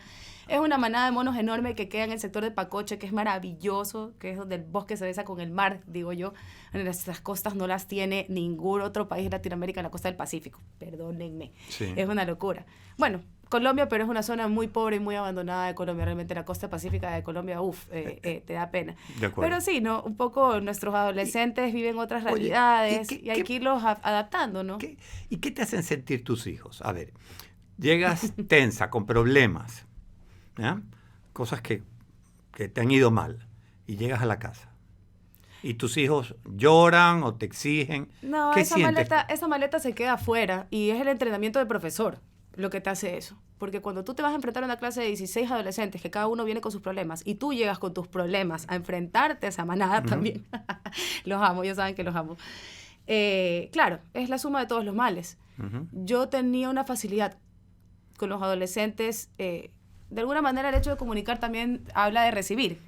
Es una manada de monos enorme que queda en el sector de Pacoche, que es maravilloso, que es donde el bosque se besa con el mar, digo yo. En las costas no las tiene ningún otro país de Latinoamérica, en la costa del Pacífico. Perdónenme. Sí. Es una locura. Bueno, Colombia, pero es una zona muy pobre y muy abandonada de Colombia. Realmente la costa pacífica de Colombia, te da pena. Pero sí, ¿no? Un poco nuestros adolescentes viven otras realidades y hay que irlos adaptando, ¿no? ¿Y qué te hacen sentir tus hijos? A ver, llegas tensa, con problemas, ¿ya? Cosas que te han ido mal y llegas a la casa y tus hijos lloran o te exigen. No, ¿Qué esa maleta se queda afuera y es el entrenamiento del profesor lo que te hace eso. Porque cuando tú te vas a enfrentar a una clase de 16 adolescentes que cada uno viene con sus problemas y tú llegas con tus problemas a enfrentarte a esa manada también. Los amo, ellos saben que los amo. Claro, es la suma de todos los males. Yo tenía una facilidad con los adolescentes. De alguna manera el hecho de comunicar también habla de recibir.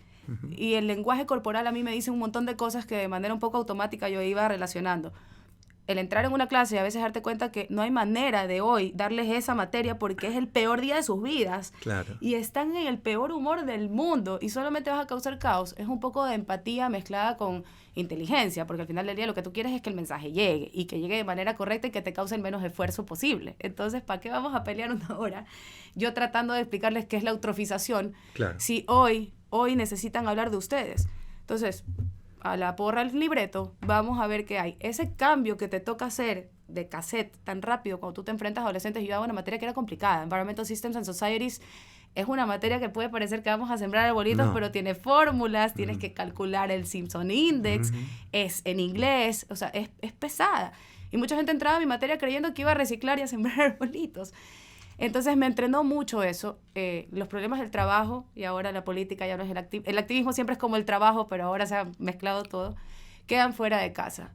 Y el lenguaje corporal a mí me dice un montón de cosas que de manera un poco automática yo iba relacionando. El entrar en una clase y a veces darte cuenta que no hay manera de hoy darles esa materia porque es el peor día de sus vidas. Claro. Y están en el peor humor del mundo y solamente vas a causar caos. Es un poco de empatía mezclada con inteligencia, porque al final del día lo que tú quieres es que el mensaje llegue y que llegue de manera correcta y que te cause el menos esfuerzo posible. Entonces, ¿para qué vamos a pelear una hora? Yo tratando de explicarles qué es la eutrofización, claro, si hoy necesitan hablar de ustedes. Entonces, a la porra el libreto, vamos a ver qué hay. Ese cambio que te toca hacer de cassette tan rápido cuando tú te enfrentas a adolescentes, yo daba una materia que era complicada. Environmental Systems and Societies es una materia que puede parecer que vamos a sembrar arbolitos, pero tiene fórmulas, tienes que calcular el Simpson Index, es en inglés, o sea, es pesada. Y mucha gente entraba a mi materia creyendo que iba a reciclar y a sembrar arbolitos. Entonces me entrenó mucho eso, los problemas del trabajo y ahora la política, ya no es el activismo siempre es como el trabajo, pero ahora se ha mezclado todo, quedan fuera de casa.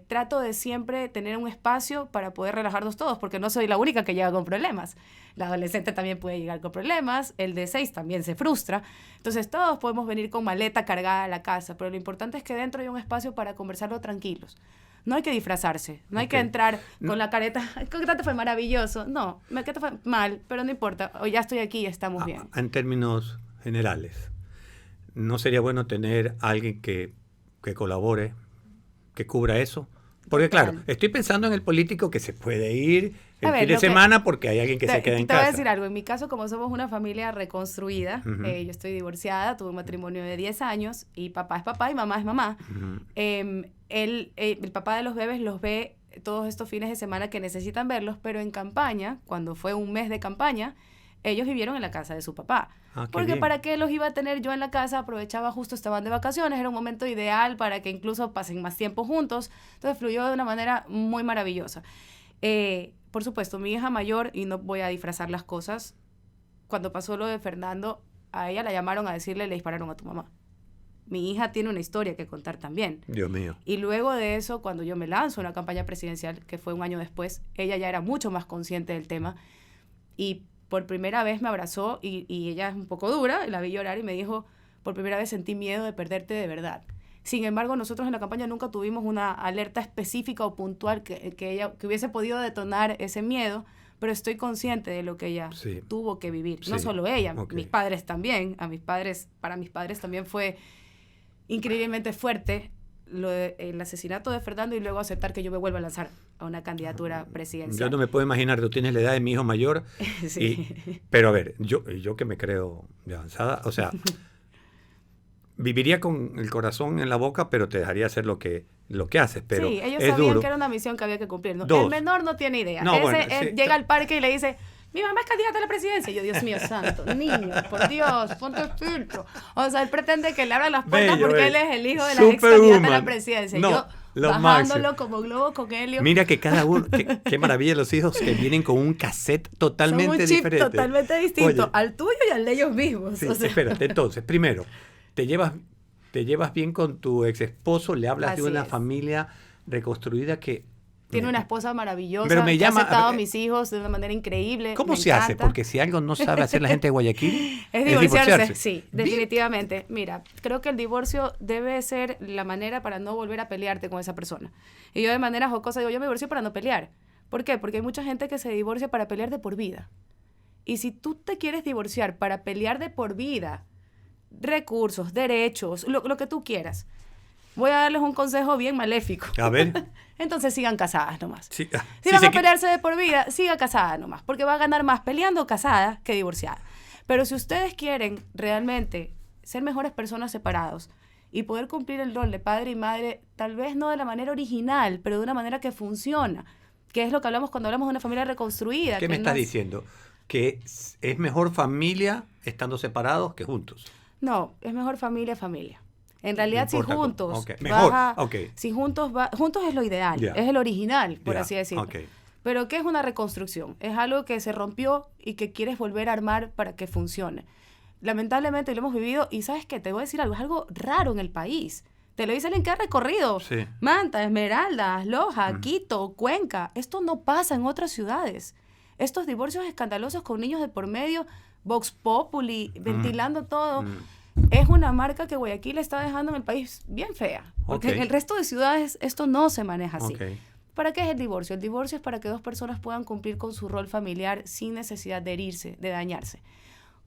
Trato de siempre tener un espacio para poder relajarnos todos, porque no soy la única que llega con problemas. La adolescente también puede llegar con problemas, el de 6 también se frustra. Entonces todos podemos venir con maleta cargada a la casa, pero lo importante es que dentro hay un espacio para conversarlo tranquilos. No hay que disfrazarse, no hay que entrar con la careta, ¿qué te fue maravilloso? No, ¿qué te fue mal? Pero no importa, hoy ya estoy aquí y estamos bien. En términos generales, ¿no sería bueno tener alguien que colabore, que cubra eso? Porque claro, estoy pensando en el político que se puede ir el fin de semana porque hay alguien que se queda en casa. Te voy a decir algo, en mi caso, como somos una familia reconstruida, yo estoy divorciada, tuve un matrimonio de 10 años y papá es papá y mamá es mamá. El papá de los bebés los ve todos estos fines de semana que necesitan verlos, pero en campaña, cuando fue un mes de campaña, ellos vivieron en la casa de su papá. Porque ¿para qué los iba a tener yo en la casa? Aprovechaba justo, estaban de vacaciones, era un momento ideal para que incluso pasen más tiempo juntos. Entonces fluyó de una manera muy maravillosa. Por supuesto, mi hija mayor, y no voy a disfrazar las cosas, cuando pasó lo de Fernando, a ella la llamaron a decirle, le dispararon a tu mamá. mi hija tiene una historia que contar también. Dios mío. Y luego de eso, cuando yo me lanzo a una campaña presidencial, que fue un año después, ella ya era mucho más consciente del tema y por primera vez me abrazó y ella es un poco dura, la vi llorar y me dijo, por primera vez sentí miedo de perderte de verdad. Sin embargo, nosotros en la campaña nunca tuvimos una alerta específica o puntual que hubiese podido detonar ese miedo, pero estoy consciente de lo que ella tuvo que vivir. No solo ella, mis padres también. Para mis padres también fue increíblemente fuerte el asesinato de Fernando y luego aceptar que yo me vuelva a lanzar a una candidatura presidencial. Yo no me puedo imaginar, tú tienes la edad de mi hijo mayor, pero a ver, yo que me creo de avanzada, o sea, viviría con el corazón en la boca, pero te dejaría hacer lo que haces, pero sí, ellos es sabían duro. que era una misión que había que cumplir, ¿no? Dos. El menor no tiene idea. No, Llega al parque y le dice, mi mamá es candidata a la presidencia. Y yo, Dios mío santo, niño, por Dios, ponte el filtro. O sea, él pretende que le abran las puertas porque él es el hijo de la ex candidata a la presidencia. No, yo bajándolo como globo con helio. Mira que cada uno, qué maravilla los hijos que vienen con un cassette totalmente diferente. Son un chip totalmente distinto al tuyo y al de ellos mismos. Sí, o sea. Espérate, entonces, primero, te llevas bien con tu ex esposo, le hablas de una familia reconstruida que... Tiene una esposa maravillosa, pero me llama, ha aceptado a mis hijos de una manera increíble. ¿Cómo se hace? Porque si algo no sabe hacer la gente de Guayaquil, es divorciarse. Sí, definitivamente. Mira, creo que el divorcio debe ser la manera para no volver a pelearte con esa persona. Y yo de manera jocosa digo, yo me divorcio para no pelear. ¿Por qué? Porque hay mucha gente que se divorcia para pelear de por vida. Y si tú te quieres divorciar para pelear de por vida, recursos, derechos, lo que tú quieras, voy a darles un consejo bien maléfico. A ver. Entonces sigan casadas nomás. Sí. Si van a pelearse de por vida, siga casada nomás, porque va a ganar más peleando casada que divorciada. Pero si ustedes quieren realmente ser mejores personas separados y poder cumplir el rol de padre y madre, tal vez no de la manera original, pero de una manera que funciona, que es lo que hablamos cuando hablamos de una familia reconstruida. ¿Qué me estás diciendo? ¿Que es mejor familia estando separados que juntos? No, es mejor familia. En realidad, si juntos, si juntos es lo ideal, es el original, por así decirlo. Pero ¿qué es una reconstrucción? Es algo que se rompió y que quieres volver a armar para que funcione. Lamentablemente lo hemos vivido y ¿sabes qué? Te voy a decir algo, es algo raro en el país. Te lo dice alguien que ha recorrido Manta, Esmeraldas, Loja, Quito, Cuenca. Esto no pasa en otras ciudades. Estos divorcios escandalosos con niños de por medio, Vox Populi, ventilando todo... Es una marca que Guayaquil está dejando en el país bien fea, porque en el resto de ciudades esto no se maneja así. ¿Para qué es el divorcio? El divorcio es para que dos personas puedan cumplir con su rol familiar sin necesidad de herirse, de dañarse.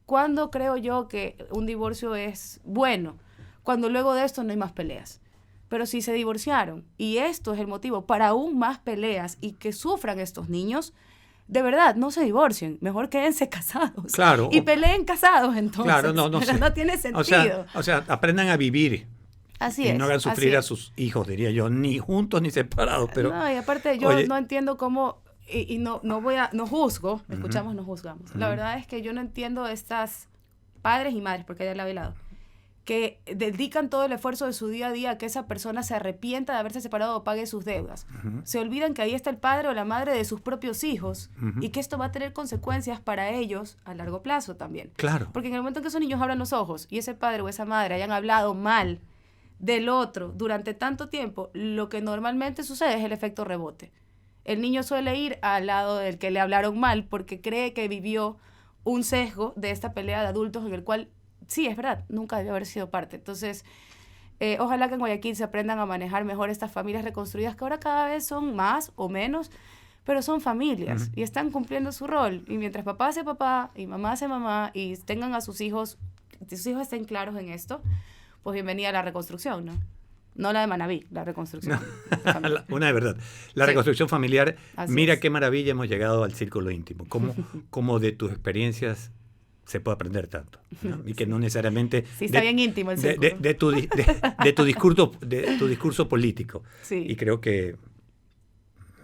¿Cuándo creo yo que un divorcio es bueno? Cuando luego de esto no hay más peleas. Pero si se divorciaron y esto es el motivo para aún más peleas y que sufran estos niños, de verdad, no se divorcien, mejor quédense casados. Claro. Y peleen casados, entonces. Claro, no tiene sentido. O sea, aprendan a vivir. Así y es. no hagan sufrir a sus hijos, diría yo, ni juntos ni separados. Pero, no, y aparte yo no entiendo cómo, y no juzgo, escuchamos, no juzgamos. La verdad es que yo no entiendo estas padres y madres, porque hay de lado y lado, que dedican todo el esfuerzo de su día a día a que esa persona se arrepienta de haberse separado o pague sus deudas. Se olvidan que ahí está el padre o la madre de sus propios hijos y que esto va a tener consecuencias para ellos a largo plazo también. Claro. Porque en el momento en que esos niños abran los ojos y ese padre o esa madre hayan hablado mal del otro durante tanto tiempo, lo que normalmente sucede es el efecto rebote. El niño suele ir al lado del que le hablaron mal porque cree que vivió un sesgo de esta pelea de adultos en el cual sí, es verdad, nunca debió haber sido parte. Entonces, ojalá que en Guayaquil se aprendan a manejar mejor estas familias reconstruidas, que ahora cada vez son más o menos, pero son familias y están cumpliendo su rol. Y mientras papá hace papá y mamá hace mamá y tengan a sus hijos estén claros en esto, pues bienvenida a la reconstrucción, ¿no? No la de Manabí, la reconstrucción. No. Una de verdad. La reconstrucción familiar, así mira es. Qué maravilla hemos llegado al círculo íntimo. Cómo de tus experiencias se puede aprender tanto, ¿no? Y que no necesariamente sí, está bien íntimo el círculo. de tu discurso político. Sí. Y creo que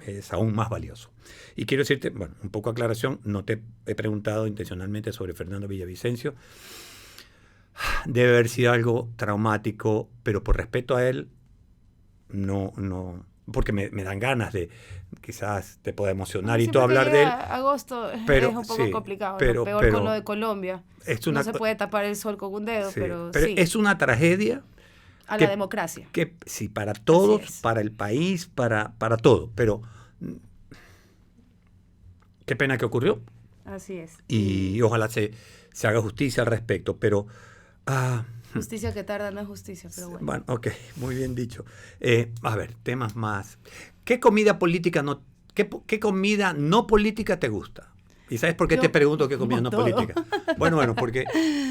es aún más valioso. Y quiero decirte, bueno, un poco aclaración, no te he preguntado intencionalmente sobre Fernando Villavicencio. Debe haber sido algo traumático, pero por respeto a él, no, porque me dan ganas de, quizás te pueda emocionar y todo hablar de él. Agosto pero, es un poco complicado, pero, peor con lo de Colombia. No se puede tapar el sol con un dedo, pero sí. Es una tragedia a la democracia. Que sí, para todos, Así es. para el país, para todo. Pero qué pena que ocurrió. Así es. Y ojalá se haga justicia al respecto. Pero, Justicia que tarda no es justicia, pero bueno. bueno, ok, muy bien dicho. A ver, temas más. ¿Qué comida política qué comida no política te gusta? ¿Y sabes por qué te pregunto qué comida no todo. política? Bueno, porque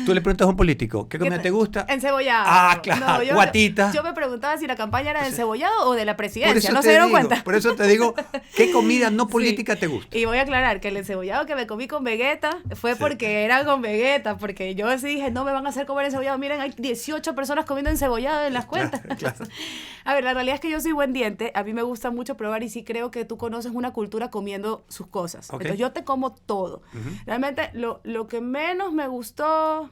tú le preguntas a un político, ¿qué comida te gusta? Encebollado. Ah, claro, guatita. Yo me preguntaba si la campaña era de encebollado o de la Por presidencia, eso ¿no te se dieron digo, cuenta? Por eso te digo, ¿qué comida no política Sí. te gusta? Y voy a aclarar que el encebollado que me comí con Vegeta fue Sí. porque era con Vegeta, porque yo sí dije, no me van a hacer comer encebollado. Miren, hay 18 personas comiendo encebollado en las cuentas. Claro. A ver, la realidad es que yo soy buen diente, a mí me gusta mucho probar y sí creo que tú conoces una cultura comiendo sus cosas. Ok. Entonces yo te como todo. Realmente lo que menos me gustó,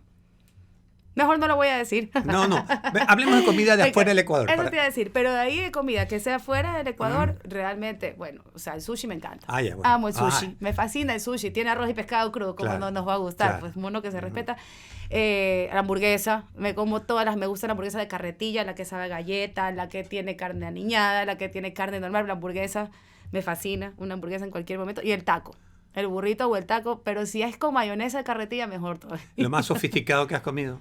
mejor no lo voy a decir. No. Hablemos de comida de afuera del Ecuador. Eso te iba a decir, pero de ahí de comida que sea fuera del Ecuador, realmente, bueno, o sea, el sushi me encanta. Ah, ya, bueno. Amo el sushi, Ah. me fascina el sushi, tiene arroz y pescado crudo, como Claro, no nos va a gustar, claro. pues mono que se respeta. La hamburguesa, me como todas me gusta la hamburguesa de carretilla, la que sabe a galleta, la que tiene carne aniñada, la que tiene carne normal, la hamburguesa me fascina, una hamburguesa en cualquier momento, y el taco. El burrito o el taco, pero si es con mayonesa de carretilla, mejor todavía. Lo más sofisticado que has comido.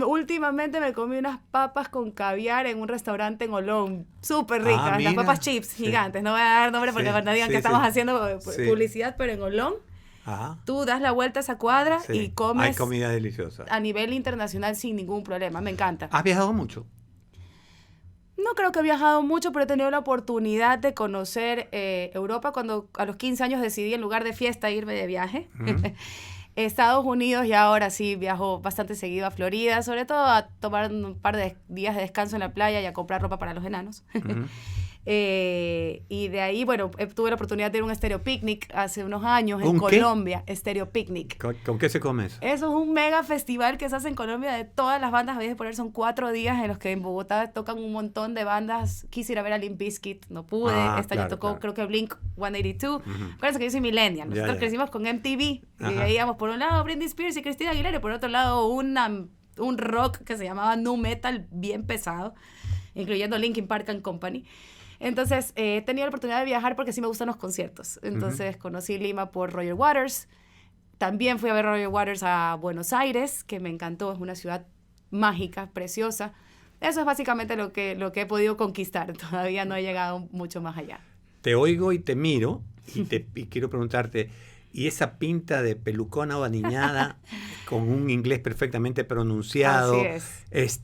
Últimamente me comí unas papas con caviar en un restaurante en Olón, súper ricas, mira. las papas chips Sí. gigantes, no voy a dar nombre porque Sí, cuando digan sí, que estamos sí. haciendo Sí. publicidad, pero en Olón, Ajá. tú das la vuelta a esa cuadra Sí. y Hay comes comida deliciosa. a nivel internacional sin ningún problema, me encanta. ¿Has viajado mucho? No creo que he viajado mucho, pero he tenido la oportunidad de conocer Europa cuando a los 15 años decidí en lugar de fiesta irme de viaje. Estados Unidos y ahora sí viajo bastante seguido a Florida, sobre todo a tomar un par de días de descanso en la playa y a comprar ropa para los enanos. Y de ahí, bueno, tuve la oportunidad de ir a un Stereo Picnic hace unos años en ¿Un qué? Colombia, Stereo Picnic. ¿Con qué se come eso? Eso es un mega festival que se hace en Colombia de todas las bandas. Habéis de poner, son 4 días en los que en Bogotá tocan un montón de bandas. Quise ir a ver a Limp Bizkit, no pude. Este año claro, tocó, claro. creo que Blink 182. Acuérdense que yo soy millennial. Nosotros ya. crecimos con MTV. Y Ajá. ahí íbamos por un lado Britney Spears y Christina Aguilera. Y por otro lado un rock que se llamaba nu metal bien pesado, incluyendo Linkin Park and Company. Entonces, he tenido la oportunidad de viajar porque sí me gustan los conciertos. Entonces, conocí Lima por Roger Waters. También fui a ver Roger Waters a Buenos Aires, que me encantó. Es una ciudad mágica, preciosa. Eso es básicamente lo que he podido conquistar. Todavía no he llegado mucho más allá. Te oigo y te miro y quiero preguntarte, ¿y esa pinta de pelucona o aniñada con un inglés perfectamente pronunciado? Así es.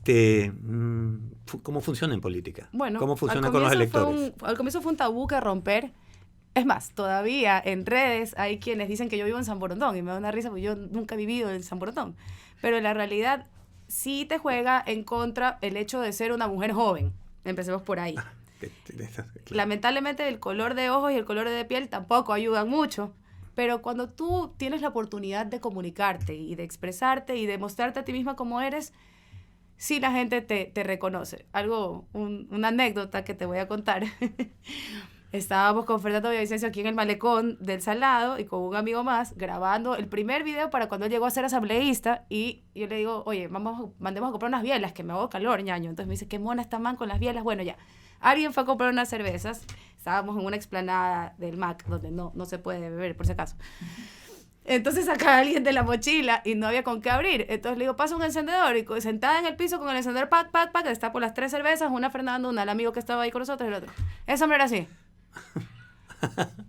¿Cómo funciona en política? Bueno, ¿Cómo funciona al con los comienzo electores? al comienzo fue un tabú que romper. Es más, todavía en redes hay quienes dicen que yo vivo en San Borondón y me da una risa porque yo nunca he vivido en San Borondón. Pero la realidad sí te juega en contra el hecho de ser una mujer joven. Empecemos por ahí. Claro. Lamentablemente el color de ojos y el color de piel tampoco ayudan mucho. Pero cuando tú tienes la oportunidad de comunicarte y de expresarte y de mostrarte a ti misma como eres, sí la gente te reconoce. Una anécdota que te voy a contar. Estábamos con Fernando Villavicencio aquí en el malecón del Salado y con un amigo más grabando el primer video para cuando él llegó a ser asambleísta y yo le digo, oye, mandemos a comprar unas bielas que me hago calor, ñaño. Entonces me dice, qué mona está man con las bielas. Bueno, ya. Alguien fue a comprar unas cervezas. Estábamos en una explanada del MAC donde no se puede beber, por si acaso. Entonces saca a alguien de la mochila y no había con qué abrir. Entonces le digo, pasa un encendedor. Y sentada en el piso con el encendedor, está por las 3 cervezas, una Fernando, una el amigo que estaba ahí con nosotros y el otro. Ese hombre era así.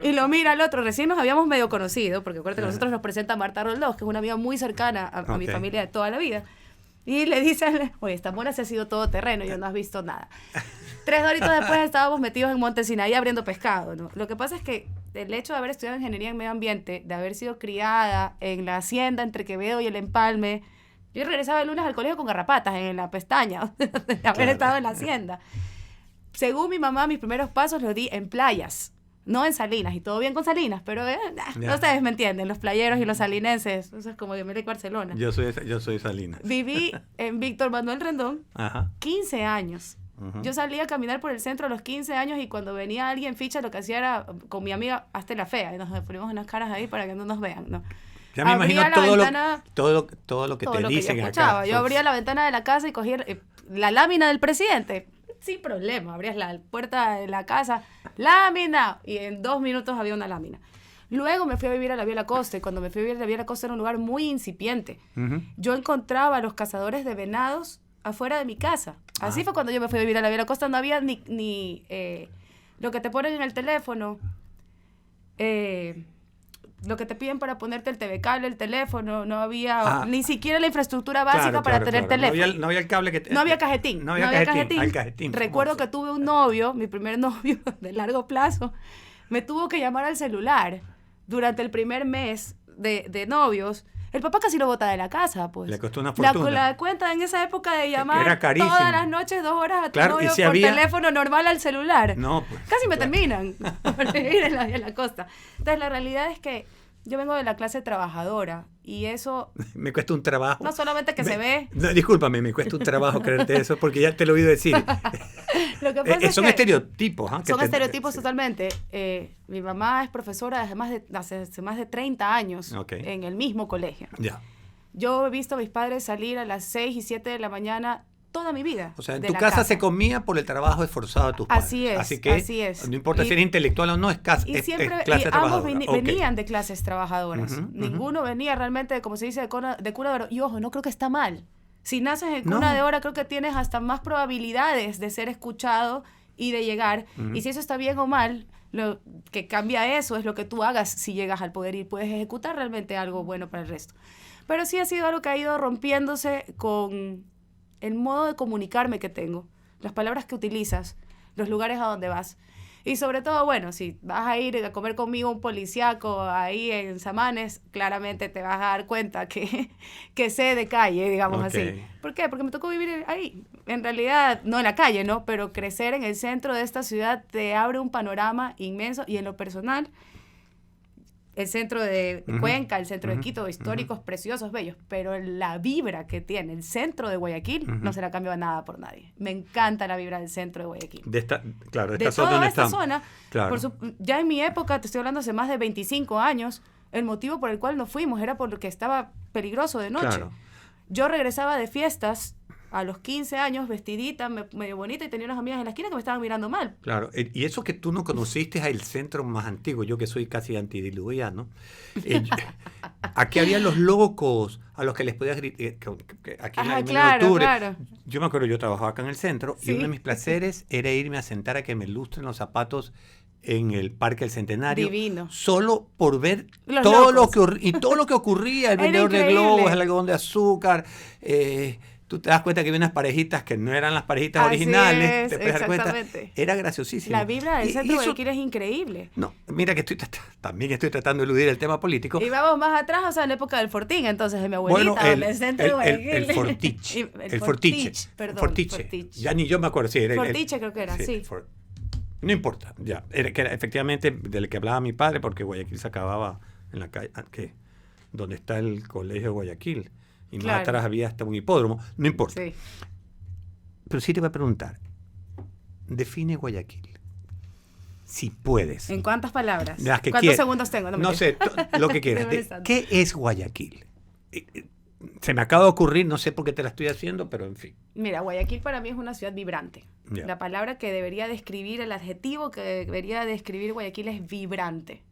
Y lo mira al otro, recién nos habíamos medio conocido, porque acuérdate que nosotros nos presenta Marta Roldós, que es una amiga muy cercana a mi familia de toda la vida. Y le dice, oye, esta mona se ha sido todo terreno, yo no has visto nada. 3 horitos después estábamos metidos en Monte Sinaí abriendo pescado, ¿no? Lo que pasa es que el hecho de haber estudiado ingeniería en medio ambiente, de haber sido criada en la hacienda entre Quevedo y El Empalme, yo regresaba el lunes al colegio con garrapatas en la pestaña, de haber estado en la hacienda. Según mi mamá, mis primeros pasos los di en playas, no en Salinas, y todo bien con Salinas, pero ustedes me entienden, los playeros y los salinenses, eso es como que me de Barcelona. Yo soy Salinas. Viví en Víctor Manuel Rendón 15 años. Yo salía a caminar por el centro a los 15 años y cuando venía alguien ficha lo que hacía era con mi amiga hazte la fea y nos ponemos unas caras ahí para que no nos vean, ¿no? Ya me imagino todo lo que te dicen acá. Yo abría la ventana de la casa y cogía la lámina del presidente. Sin problema, abrías la puerta de la casa, lámina, y en 2 minutos había una lámina. Luego me fui a vivir a la Vía La Costa, y cuando me fui a vivir a la Vía La Costa era un lugar muy incipiente. Yo encontraba a los cazadores de venados afuera de mi casa. Así fue cuando yo me fui a vivir a la Vía La Costa, no había ni lo que te ponen en el teléfono, lo que te piden para ponerte el TV cable, el teléfono, no había ni siquiera la infraestructura básica para tener teléfono. No había el cable que no había cajetín. No había cajetín. Recuerdo que tuve un novio, mi primer novio de largo plazo, me tuvo que llamar al celular durante el primer mes de novios. El papá casi lo bota de la casa, pues. Le costó una fortuna. La cuenta en esa época de llamar era carísimo. Todas las noches 2 horas a tu novio si por había... teléfono normal al celular. No, pues. Casi me terminan por vivir en la costa. Entonces, la realidad es que yo vengo de la clase trabajadora y eso... Me cuesta un trabajo. No solamente que se ve... No, discúlpame, me cuesta un trabajo creerte eso porque ya te lo he oído decir. Lo que pasa son estereotipos. Son estereotipos totalmente. Mi mamá es profesora hace más de 30 años en el mismo colegio. Ya. Yo he visto a mis padres salir a las 6 y 7 de la mañana toda mi vida. O sea, en tu casa se comía por el trabajo esforzado de tus padres. Así es. No importa si eres intelectual o no, es clase trabajadora. Ambos venían de clases trabajadoras. Ninguno venía realmente, como se dice, de cuna de oro. Y ojo, no creo que está mal. Si naces en cuna de oro, creo que tienes hasta más probabilidades de ser escuchado y de llegar. Y si eso está bien o mal, lo que cambia eso es lo que tú hagas si llegas al poder y puedes ejecutar realmente algo bueno para el resto. Pero sí ha sido algo que ha ido rompiéndose con el modo de comunicarme que tengo, las palabras que utilizas, los lugares a donde vas. Y sobre todo, bueno, si vas a ir a comer conmigo un policiaco ahí en Samanes, claramente te vas a dar cuenta que sé de calle, digamos así. ¿Por qué? Porque me tocó vivir ahí. En realidad, no en la calle, ¿no? Pero crecer en el centro de esta ciudad te abre un panorama inmenso y en lo personal... El centro de Cuenca, el centro de Quito, históricos, preciosos, bellos, pero la vibra que tiene el centro de Guayaquil no se la cambia nada por nadie. Me encanta la vibra del centro de Guayaquil. De esta zona. Claro. Ya en mi época, te estoy hablando hace más de 25 años, el motivo por el cual no fuimos era porque estaba peligroso de noche. Claro. Yo regresaba de fiestas a los 15 años, vestidita, medio bonita, y tenía unas amigas en la esquina que me estaban mirando mal. Claro, y eso que tú no conociste es el centro más antiguo, yo que soy casi antidiluviano. Aquí había los locos a los que les podías gritar, aquí en la de octubre. Claro. Yo me acuerdo, yo trabajaba acá en el centro, y uno de mis placeres era irme a sentar a que me lustren los zapatos en el Parque del Centenario. Divino. Solo por ver todo lo que ocurría, el vendedor de globos, el algodón de azúcar, tú te das cuenta que había unas parejitas que no eran las parejitas originales. Te puedes dar cuenta. Era graciosísimo. La vibra del centro de Guayaquil es increíble. No, mira que también estoy tratando de eludir el tema político. Y vamos más atrás, o sea, en la época del Fortín, entonces, de mi abuelita, el centro de Guayaquil. El Fortiche. Perdón, Fortiche. Ya ni yo me acuerdo. Sí, Fortiche creo que era, sí. No importa, ya. Que era efectivamente del que hablaba mi padre, porque Guayaquil se acababa en la calle, donde está el colegio de Guayaquil. Y más atrás había hasta un hipódromo. No importa. Sí. Pero sí te voy a preguntar. Define Guayaquil. Si puedes. ¿En cuántas palabras? ¿Cuántos segundos tengo? No sé, lo que quieras. ¿Qué es Guayaquil? Se me acaba de ocurrir, no sé por qué te la estoy haciendo, pero en fin. Mira, Guayaquil para mí es una ciudad vibrante. Yeah. La palabra que debería describir, el adjetivo que debería describir Guayaquil es vibrante.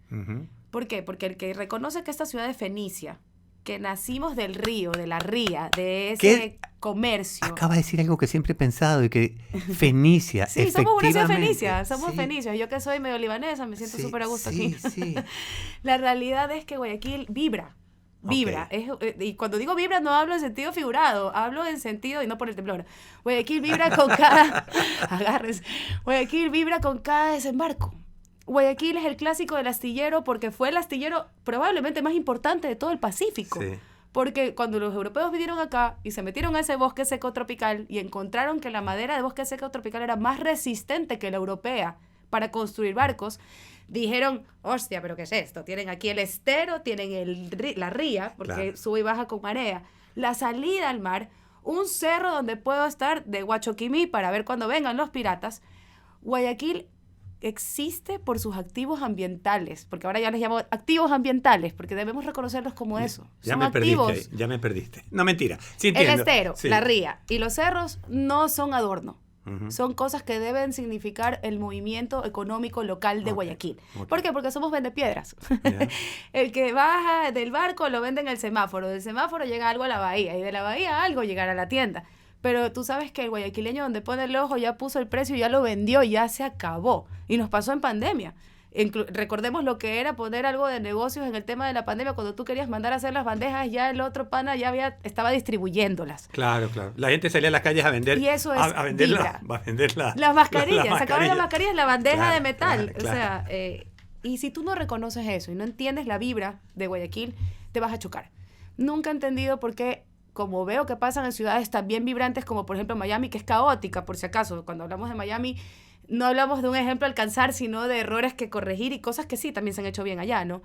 ¿Por qué? Porque el que reconoce que esta ciudad es fenicia, que nacimos del río, de la ría, de ese comercio. Acaba de decir algo que siempre he pensado y que Fenicia, sí, somos una ciudad fenicia, somos fenicios. Yo que soy medio libanesa, me siento súper a gusto aquí. Sí. La realidad es que Guayaquil vibra. Y cuando digo vibra no hablo en sentido figurado, hablo en sentido, y no por el temblor. Guayaquil vibra con cada... Agárrense. Guayaquil vibra con cada desembarco. Guayaquil es el clásico del astillero porque fue el astillero probablemente más importante de todo el Pacífico. Sí. Porque cuando los europeos vinieron acá y se metieron a ese bosque seco tropical y encontraron que la madera de bosque seco tropical era más resistente que la europea para construir barcos, dijeron, hostia, ¿pero qué es esto? Tienen aquí el estero, tienen la ría, porque sube y baja con marea, la salida al mar, un cerro donde puedo estar de Guachoquimí para ver cuando vengan los piratas. Guayaquil existe por sus activos ambientales, porque ahora ya les llamo activos ambientales, porque debemos reconocerlos como eso. Ya Son me activos. perdiste ahí, ya me perdiste. No, mentira. Sí El entiendo. estero, Sí. la ría y los cerros no son adorno. Ujú. Son cosas que deben significar el movimiento económico local de Ok, Guayaquil. ok. ¿Por qué? Porque somos vendepiedras. Ya. El que baja del barco lo vende en el semáforo. Del semáforo llega algo a la bahía. Y de la bahía algo llegará a la tienda. Pero tú sabes que el guayaquileño donde pone el ojo ya puso el precio, ya lo vendió, ya se acabó. Y nos pasó en pandemia. Recordemos lo que era poner algo de negocios en el tema de la pandemia. Cuando tú querías mandar a hacer las bandejas, ya el otro pana ya estaba distribuyéndolas. Claro, claro. La gente salía a las calles a vender. Y eso es a vender vibra. las Mascarillas, sacaban las mascarillas, la bandeja Claro, de metal. claro, claro. O sea, y si tú no reconoces eso y no entiendes la vibra de Guayaquil, te vas a chocar. Nunca he entendido por qué, como veo que pasan en ciudades tan bien vibrantes como por ejemplo Miami, que es caótica, por si acaso, cuando hablamos de Miami, no hablamos de un ejemplo a alcanzar, sino de errores que corregir y cosas que sí también se han hecho bien allá, ¿no?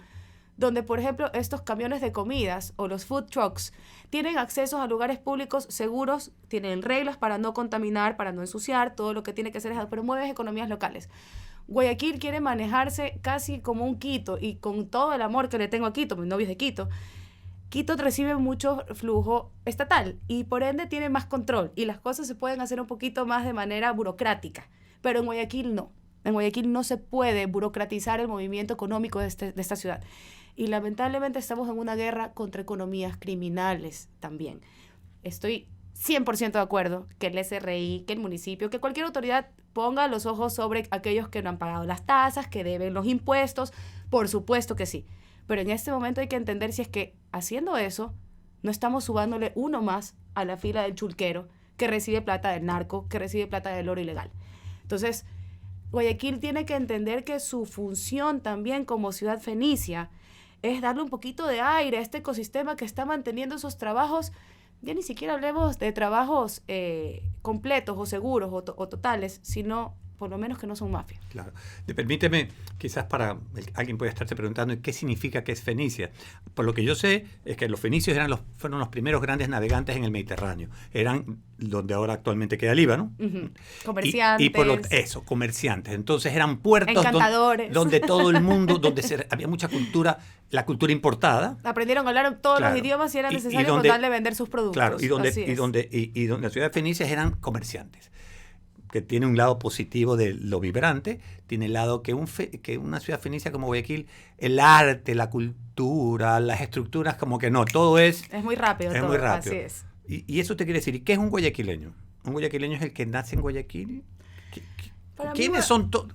Donde, por ejemplo, estos camiones de comidas o los food trucks tienen accesos a lugares públicos seguros, tienen reglas para no contaminar, para no ensuciar, todo lo que tiene que hacer es promueves economías locales. Guayaquil quiere manejarse casi como un Quito, y con todo el amor que le tengo a Quito, mi novio es de Quito, Quito recibe mucho flujo estatal y por ende tiene más control y las cosas se pueden hacer un poquito más de manera burocrática, pero en Guayaquil no. En Guayaquil no se puede burocratizar el movimiento económico de esta ciudad. Y lamentablemente estamos en una guerra contra economías criminales también. Estoy 100% de acuerdo que el SRI, que el municipio, que cualquier autoridad ponga los ojos sobre aquellos que no han pagado las tasas, que deben los impuestos, por supuesto que sí. Pero en este momento hay que entender si es que haciendo eso no estamos subándole uno más a la fila del chulquero que recibe plata del narco, que recibe plata del oro ilegal. Entonces, Guayaquil tiene que entender que su función también como ciudad fenicia es darle un poquito de aire a este ecosistema que está manteniendo esos trabajos. Ya ni siquiera hablemos de trabajos completos o seguros o totales, sino por lo menos que no son mafia. Claro. Permíteme, quizás alguien puede estarse preguntando qué significa que es Fenicia. Por lo que yo sé, es que los fenicios fueron los primeros grandes navegantes en el Mediterráneo. Eran donde ahora actualmente queda Líbano. Uh-huh. Comerciantes. Eso, comerciantes. Entonces eran puertos encantadores. Donde todo el mundo, había mucha cultura, la cultura importada. Aprendieron a hablar todos los idiomas y era necesario con tal de vender sus productos. Claro, y donde las ciudades fenicias eran comerciantes, que tiene un lado positivo de lo vibrante, tiene el lado que una ciudad fenicia como Guayaquil, el arte, la cultura, las estructuras, como que no, todo es muy rápido. Es todo, muy rápido. Así es. Y eso te quiere decir, ¿y qué es un guayaquileño? ¿Un guayaquileño es el que nace en Guayaquil? ¿Quiénes son todos?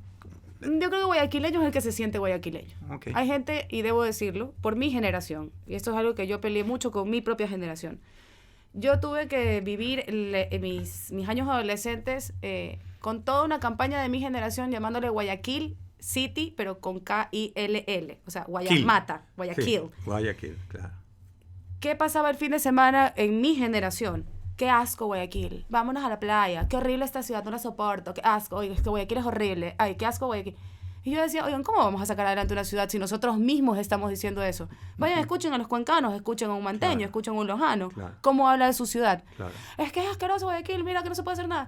Yo creo que guayaquileño es el que se siente guayaquileño. Okay. Hay gente, y debo decirlo, por mi generación, y esto es algo que yo peleé mucho con mi propia generación. Yo tuve que vivir mis años adolescentes con toda una campaña de mi generación llamándole Guayaquil City, pero con K-I-L-L. O sea, Guayamata, Guayaquil. Sí, Guayaquil, claro. ¿Qué pasaba el fin de semana en mi generación? Qué asco Guayaquil, vámonos a la playa, qué horrible esta ciudad, no la soporto, qué asco, oye, es que Guayaquil es horrible, ay, qué asco Guayaquil. Y yo decía, oigan, ¿cómo vamos a sacar adelante una ciudad si nosotros mismos estamos diciendo eso? Vayan, escuchen a los cuencanos, escuchen a un manteño, claro, escuchen a un lojano, claro, cómo habla de su ciudad. Claro. Es que es asqueroso Guayaquil, mira que no se puede hacer nada.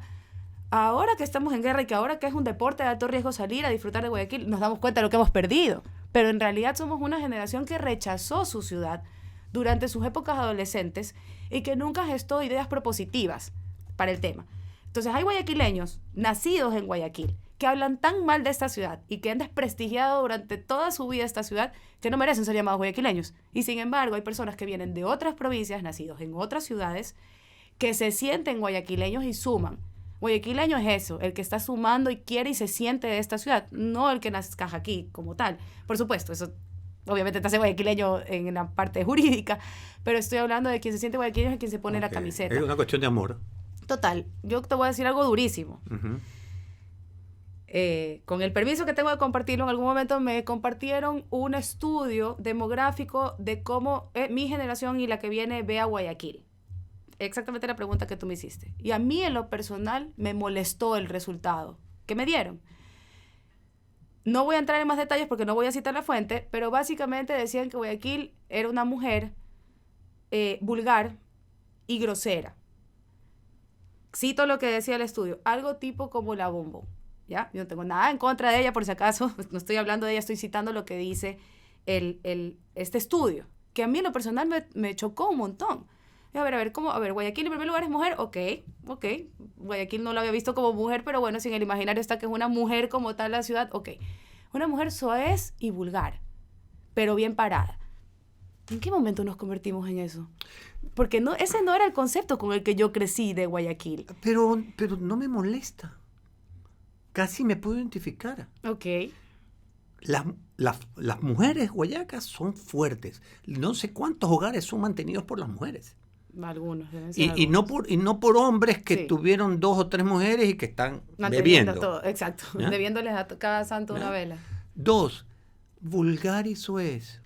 Ahora que estamos en guerra y que ahora que es un deporte de alto riesgo salir a disfrutar de Guayaquil, nos damos cuenta de lo que hemos perdido. Pero en realidad somos una generación que rechazó su ciudad durante sus épocas adolescentes y que nunca gestó ideas propositivas para el tema. Entonces hay guayaquileños nacidos en Guayaquil que hablan tan mal de esta ciudad y que han desprestigiado durante toda su vida esta ciudad que no merecen ser llamados guayaquileños. Y sin embargo hay personas que vienen de otras provincias, nacidos en otras ciudades, que se sienten guayaquileños y suman. Guayaquileño es eso, el que está sumando y quiere y se siente de esta ciudad, no el que nazca aquí como tal. Por supuesto, eso obviamente te hace guayaquileño en la parte jurídica, pero estoy hablando de quien se siente guayaquileño es quien se pone la camiseta. Es una cuestión de amor. Total, yo te voy a decir algo durísimo. Uh-huh. Con el permiso que tengo de compartirlo, en algún momento me compartieron un estudio demográfico de cómo mi generación y la que viene ve a Guayaquil. Exactamente la pregunta que tú me hiciste. Y a mí en lo personal me molestó el resultado que me dieron. No voy a entrar en más detalles porque no voy a citar la fuente, pero básicamente decían que Guayaquil era una mujer vulgar y grosera. Cito lo que decía el estudio, algo tipo como la Bombón. ¿ya? Yo no tengo nada en contra de ella, por si acaso, no estoy hablando de ella, estoy citando lo que dice este estudio, que a mí en lo personal me chocó un montón. A ver, ¿cómo? A ver, Guayaquil en primer lugar es mujer, ok. Guayaquil no lo había visto como mujer, pero bueno, si en el imaginario está que es una mujer como tal la ciudad, ok. Una mujer soez y vulgar, pero bien parada. ¿En qué momento nos convertimos en eso? Porque ese no era el concepto con el que yo crecí de Guayaquil. Pero no me molesta. Casi me puedo identificar. Ok. Las mujeres guayacas son fuertes. No sé cuántos hogares son mantenidos por las mujeres. Algunos. Y no por hombres que tuvieron 2 o 3 mujeres y que están bebiendo. Todo, exacto. ¿Ya? Bebiéndoles a cada santo una vela. 2, vulgar y soez.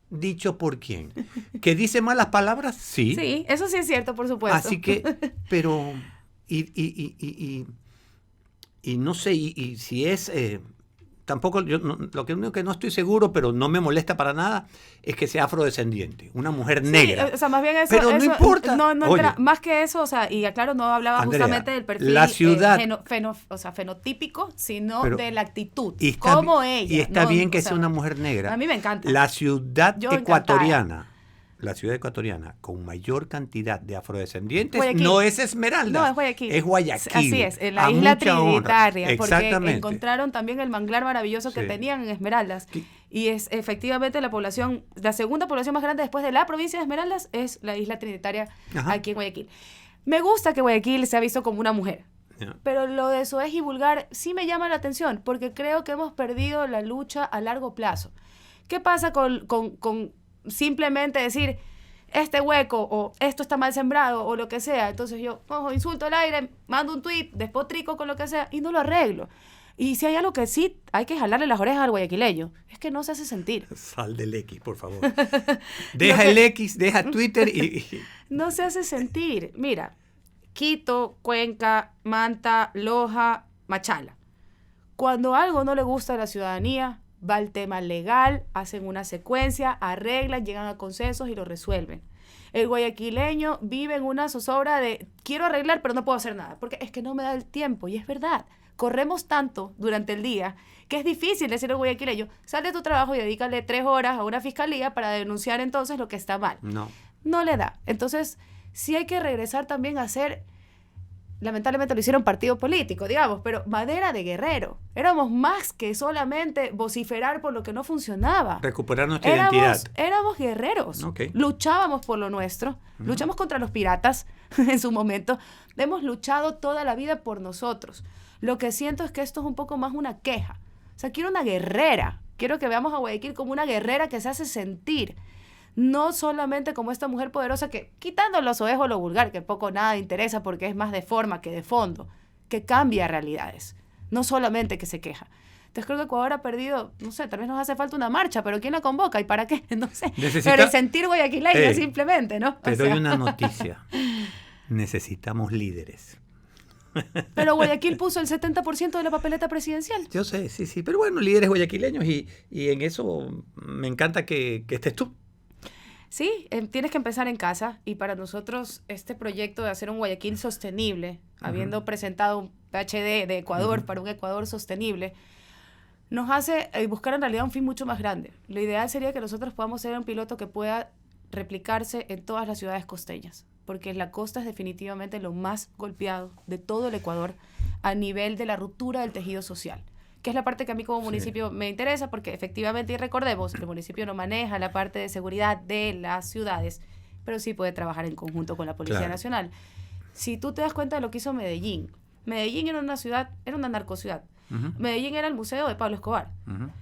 ¿Dicho por quién? ¿Que dice malas palabras? Sí. Sí, eso sí es cierto, por supuesto. Así que, pero, y no sé, y si es, tampoco, lo único que no estoy seguro, pero no me molesta para nada, es que sea afrodescendiente, una mujer negra. O sea, más bien eso. Pero no importa. No entra, más que eso, o sea, y aclaro, no hablaba Andrea, justamente del perfil la ciudad, fenotípico, sino de la actitud, ella. Y está bien que sea una mujer negra. A mí me encanta. La ciudad ecuatoriana. La ciudad ecuatoriana con mayor cantidad de afrodescendientes Guayaquil. No es Esmeraldas, no, es Guayaquil. Es Guayaquil. Así es, en la isla Trinitaria, porque exactamente. Encontraron también el manglar maravilloso que tenían en Esmeraldas. Y es efectivamente la segunda población más grande después de la provincia de Esmeraldas es la isla Trinitaria. Ajá. Aquí en Guayaquil. Me gusta que Guayaquil se ha visto como una mujer. Pero lo de soez y vulgar sí me llama la atención, porque creo que hemos perdido la lucha a largo plazo. ¿Qué pasa con simplemente decir este hueco o esto está mal sembrado o lo que sea? Entonces yo insulto al aire, mando un tuit, despotrico con lo que sea y no lo arreglo. Y si hay algo que sí hay que jalarle las orejas al guayaquileño, es que no se hace sentir. Sal del X, por favor. Deja el X, deja Twitter y... No se hace sentir. Mira, Quito, Cuenca, Manta, Loja, Machala. Cuando algo no le gusta a la ciudadanía, va al tema legal, hacen una secuencia, arreglan, llegan a consensos y lo resuelven. El guayaquileño vive en una zozobra de quiero arreglar pero no puedo hacer nada, porque es que no me da el tiempo, y es verdad. Corremos tanto durante el día que es difícil decirle al guayaquileño, sal de tu trabajo y dedícale 3 horas a una fiscalía para denunciar entonces lo que está mal. No le da. Entonces, sí hay que regresar también a ser... Lamentablemente lo hicieron partido político, digamos, pero madera de guerrero. Éramos más que solamente vociferar por lo que no funcionaba. Recuperar nuestra identidad. Éramos guerreros. Okay. Luchábamos por lo nuestro. Luchamos contra los piratas en su momento. Hemos luchado toda la vida por nosotros. Lo que siento es que esto es un poco más una queja. O sea, quiero una guerrera. Quiero que veamos a Guayaquil como una guerrera que se hace sentir. No solamente como esta mujer poderosa que, quitando lo soez o lo vulgar, que poco nada interesa porque es más de forma que de fondo, que cambia realidades, no solamente que se queja. Entonces creo que Ecuador ha perdido, no sé, tal vez nos hace falta una marcha, pero ¿quién la convoca y para qué? No sé. Pero el sentir guayaquileño simplemente, ¿no? Te doy una noticia. Necesitamos líderes. Pero Guayaquil puso el 70% de la papeleta presidencial. Yo sé, sí. Pero bueno, líderes guayaquileños y en eso me encanta que estés tú. Sí, tienes que empezar en casa, y para nosotros este proyecto de hacer un Guayaquil sostenible, habiendo presentado un PhD de Ecuador para un Ecuador sostenible, nos hace buscar en realidad un fin mucho más grande. Lo ideal sería que nosotros podamos ser un piloto que pueda replicarse en todas las ciudades costeñas, porque la costa es definitivamente lo más golpeado de todo el Ecuador a nivel de la ruptura del tejido social, que es la parte que a mí como municipio me interesa, porque efectivamente, y recordemos, el municipio no maneja la parte de seguridad de las ciudades, pero sí puede trabajar en conjunto con la Policía Nacional. Si tú te das cuenta de lo que hizo Medellín era una ciudad, era una narcociudad. Medellín era el museo de Pablo Escobar.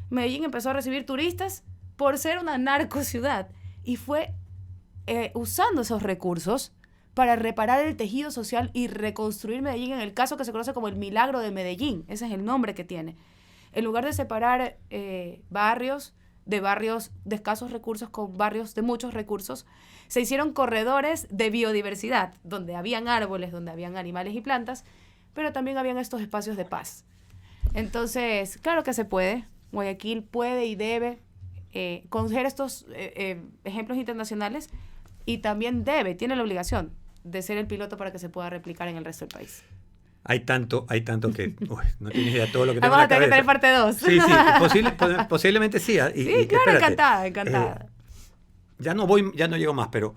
Medellín empezó a recibir turistas por ser una narcociudad, y fue usando esos recursos para reparar el tejido social y reconstruir Medellín, en el caso que se conoce como el milagro de Medellín. Ese es el nombre que tiene. En lugar de separar barrios de escasos recursos con barrios de muchos recursos, se hicieron corredores de biodiversidad, donde habían árboles, donde habían animales y plantas, pero también habían estos espacios de paz. Entonces, claro que se puede. Guayaquil puede y debe coger estos ejemplos internacionales, y también tiene la obligación de ser el piloto para que se pueda replicar en el resto del país. Hay tanto que no tienes idea de todo lo que tengo Vamos en la a tener que cabeza. tener parte 2. Sí, posiblemente sí. Sí, claro, espérate, encantada. ya no llego más, pero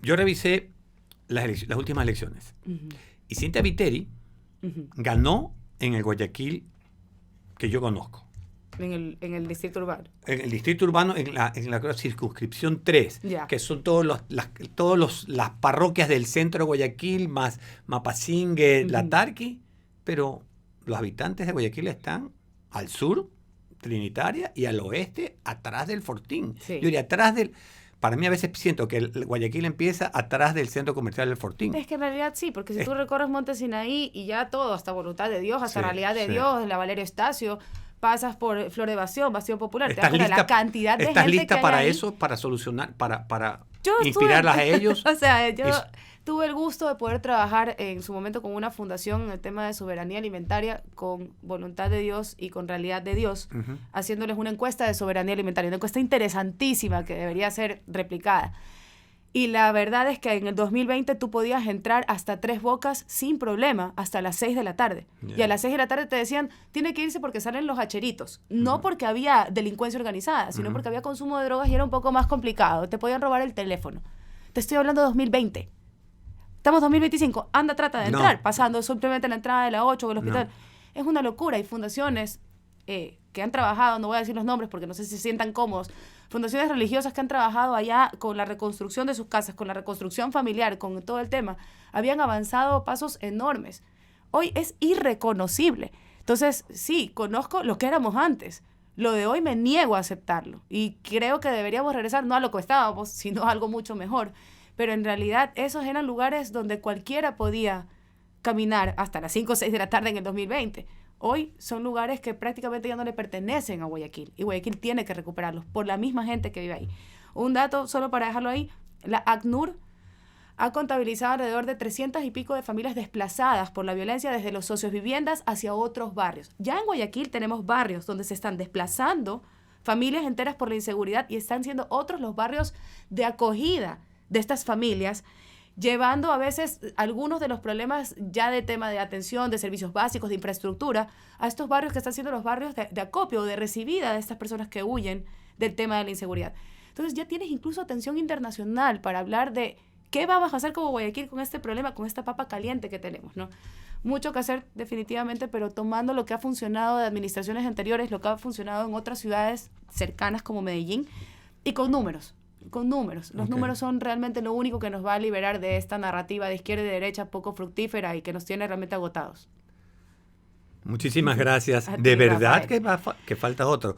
yo revisé las últimas elecciones. Uh-huh. Y Cynthia Viteri ganó en el Guayaquil que yo conozco. En el distrito urbano. En el distrito urbano, en la circunscripción 3, que son las parroquias del centro de Guayaquil, más Mapasingue, Latarqui, pero los habitantes de Guayaquil están al sur, Trinitaria, y al oeste, atrás del Fortín. Sí. Yo diría, para mí a veces siento que el Guayaquil empieza atrás del centro comercial del Fortín. Es que en realidad sí, porque si tú recorres Monte Sinaí y ya todo, hasta Voluntad de Dios, hasta Realidad de Dios, la Valerio Estacio, pasas por Flor de Bastión Popular, te das cuenta de la cantidad de gente que hay. ¿Estás lista para ahí? eso, para solucionar, para inspirarlas a ellos? O sea, yo tuve el gusto de poder trabajar en su momento con una fundación en el tema de soberanía alimentaria con Voluntad de Dios y con Realidad de Dios, haciéndoles una encuesta de soberanía alimentaria, una encuesta interesantísima que debería ser replicada. Y la verdad es que en el 2020 tú podías entrar hasta Tres Bocas sin problema hasta las 6 de la tarde. Yeah. Y a las 6 de la tarde te decían, tiene que irse porque salen los hacheritos. No porque había delincuencia organizada, sino porque había consumo de drogas y era un poco más complicado. Te podían robar el teléfono. Te estoy hablando de 2020. Estamos en 2025. Anda, trata de entrar, pasando simplemente la entrada de la 8 o el hospital. No. Es una locura. Hay fundaciones que han trabajado, no voy a decir los nombres porque no sé si se sientan cómodos, fundaciones religiosas que han trabajado allá con la reconstrucción de sus casas, con la reconstrucción familiar, con todo el tema, habían avanzado pasos enormes. Hoy es irreconocible. Entonces, sí, conozco lo que éramos antes. Lo de hoy me niego a aceptarlo. Y creo que deberíamos regresar no a lo que estábamos, sino a algo mucho mejor. Pero en realidad esos eran lugares donde cualquiera podía caminar hasta las 5 o 6 de la tarde en el 2020. Hoy son lugares que prácticamente ya no le pertenecen a Guayaquil y Guayaquil tiene que recuperarlos por la misma gente que vive ahí. Un dato, solo para dejarlo ahí, la ACNUR ha contabilizado alrededor de 300 y pico de familias desplazadas por la violencia desde los socios viviendas hacia otros barrios. Ya en Guayaquil tenemos barrios donde se están desplazando familias enteras por la inseguridad y están siendo otros los barrios de acogida de estas familias, llevando a veces algunos de los problemas ya de tema de atención, de servicios básicos, de infraestructura, a estos barrios que están siendo los barrios de acopio o de recibida de estas personas que huyen del tema de la inseguridad. Entonces ya tienes incluso atención internacional para hablar de qué vamos a hacer como Guayaquil con este problema, con esta papa caliente que tenemos, ¿no? Mucho que hacer definitivamente, pero tomando lo que ha funcionado de administraciones anteriores, lo que ha funcionado en otras ciudades cercanas como Medellín, y con números. Los números son realmente lo único que nos va a liberar de esta narrativa de izquierda y derecha poco fructífera y que nos tiene realmente agotados. Muchísimas gracias. De verdad que falta otro.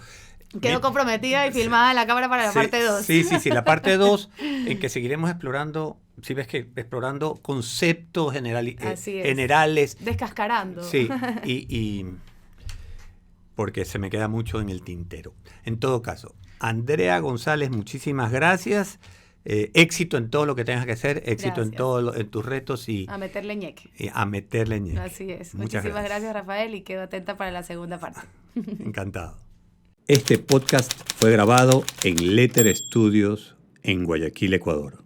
Quedó comprometida y filmada en la cámara para la parte 2. Sí, la parte 2 en que seguiremos explorando, si ves que explorando conceptos generales. Descascarando. Sí, y porque se me queda mucho en el tintero. En todo caso, Andrea González, muchísimas gracias. Éxito en todo lo que tengas que hacer, éxito en tus retos y a meterle ñeque. A meterle ñeque. Así es. Muchísimas gracias, Rafael, y quedo atenta para la segunda parte. Encantado. Este podcast fue grabado en Letter Studios en Guayaquil, Ecuador.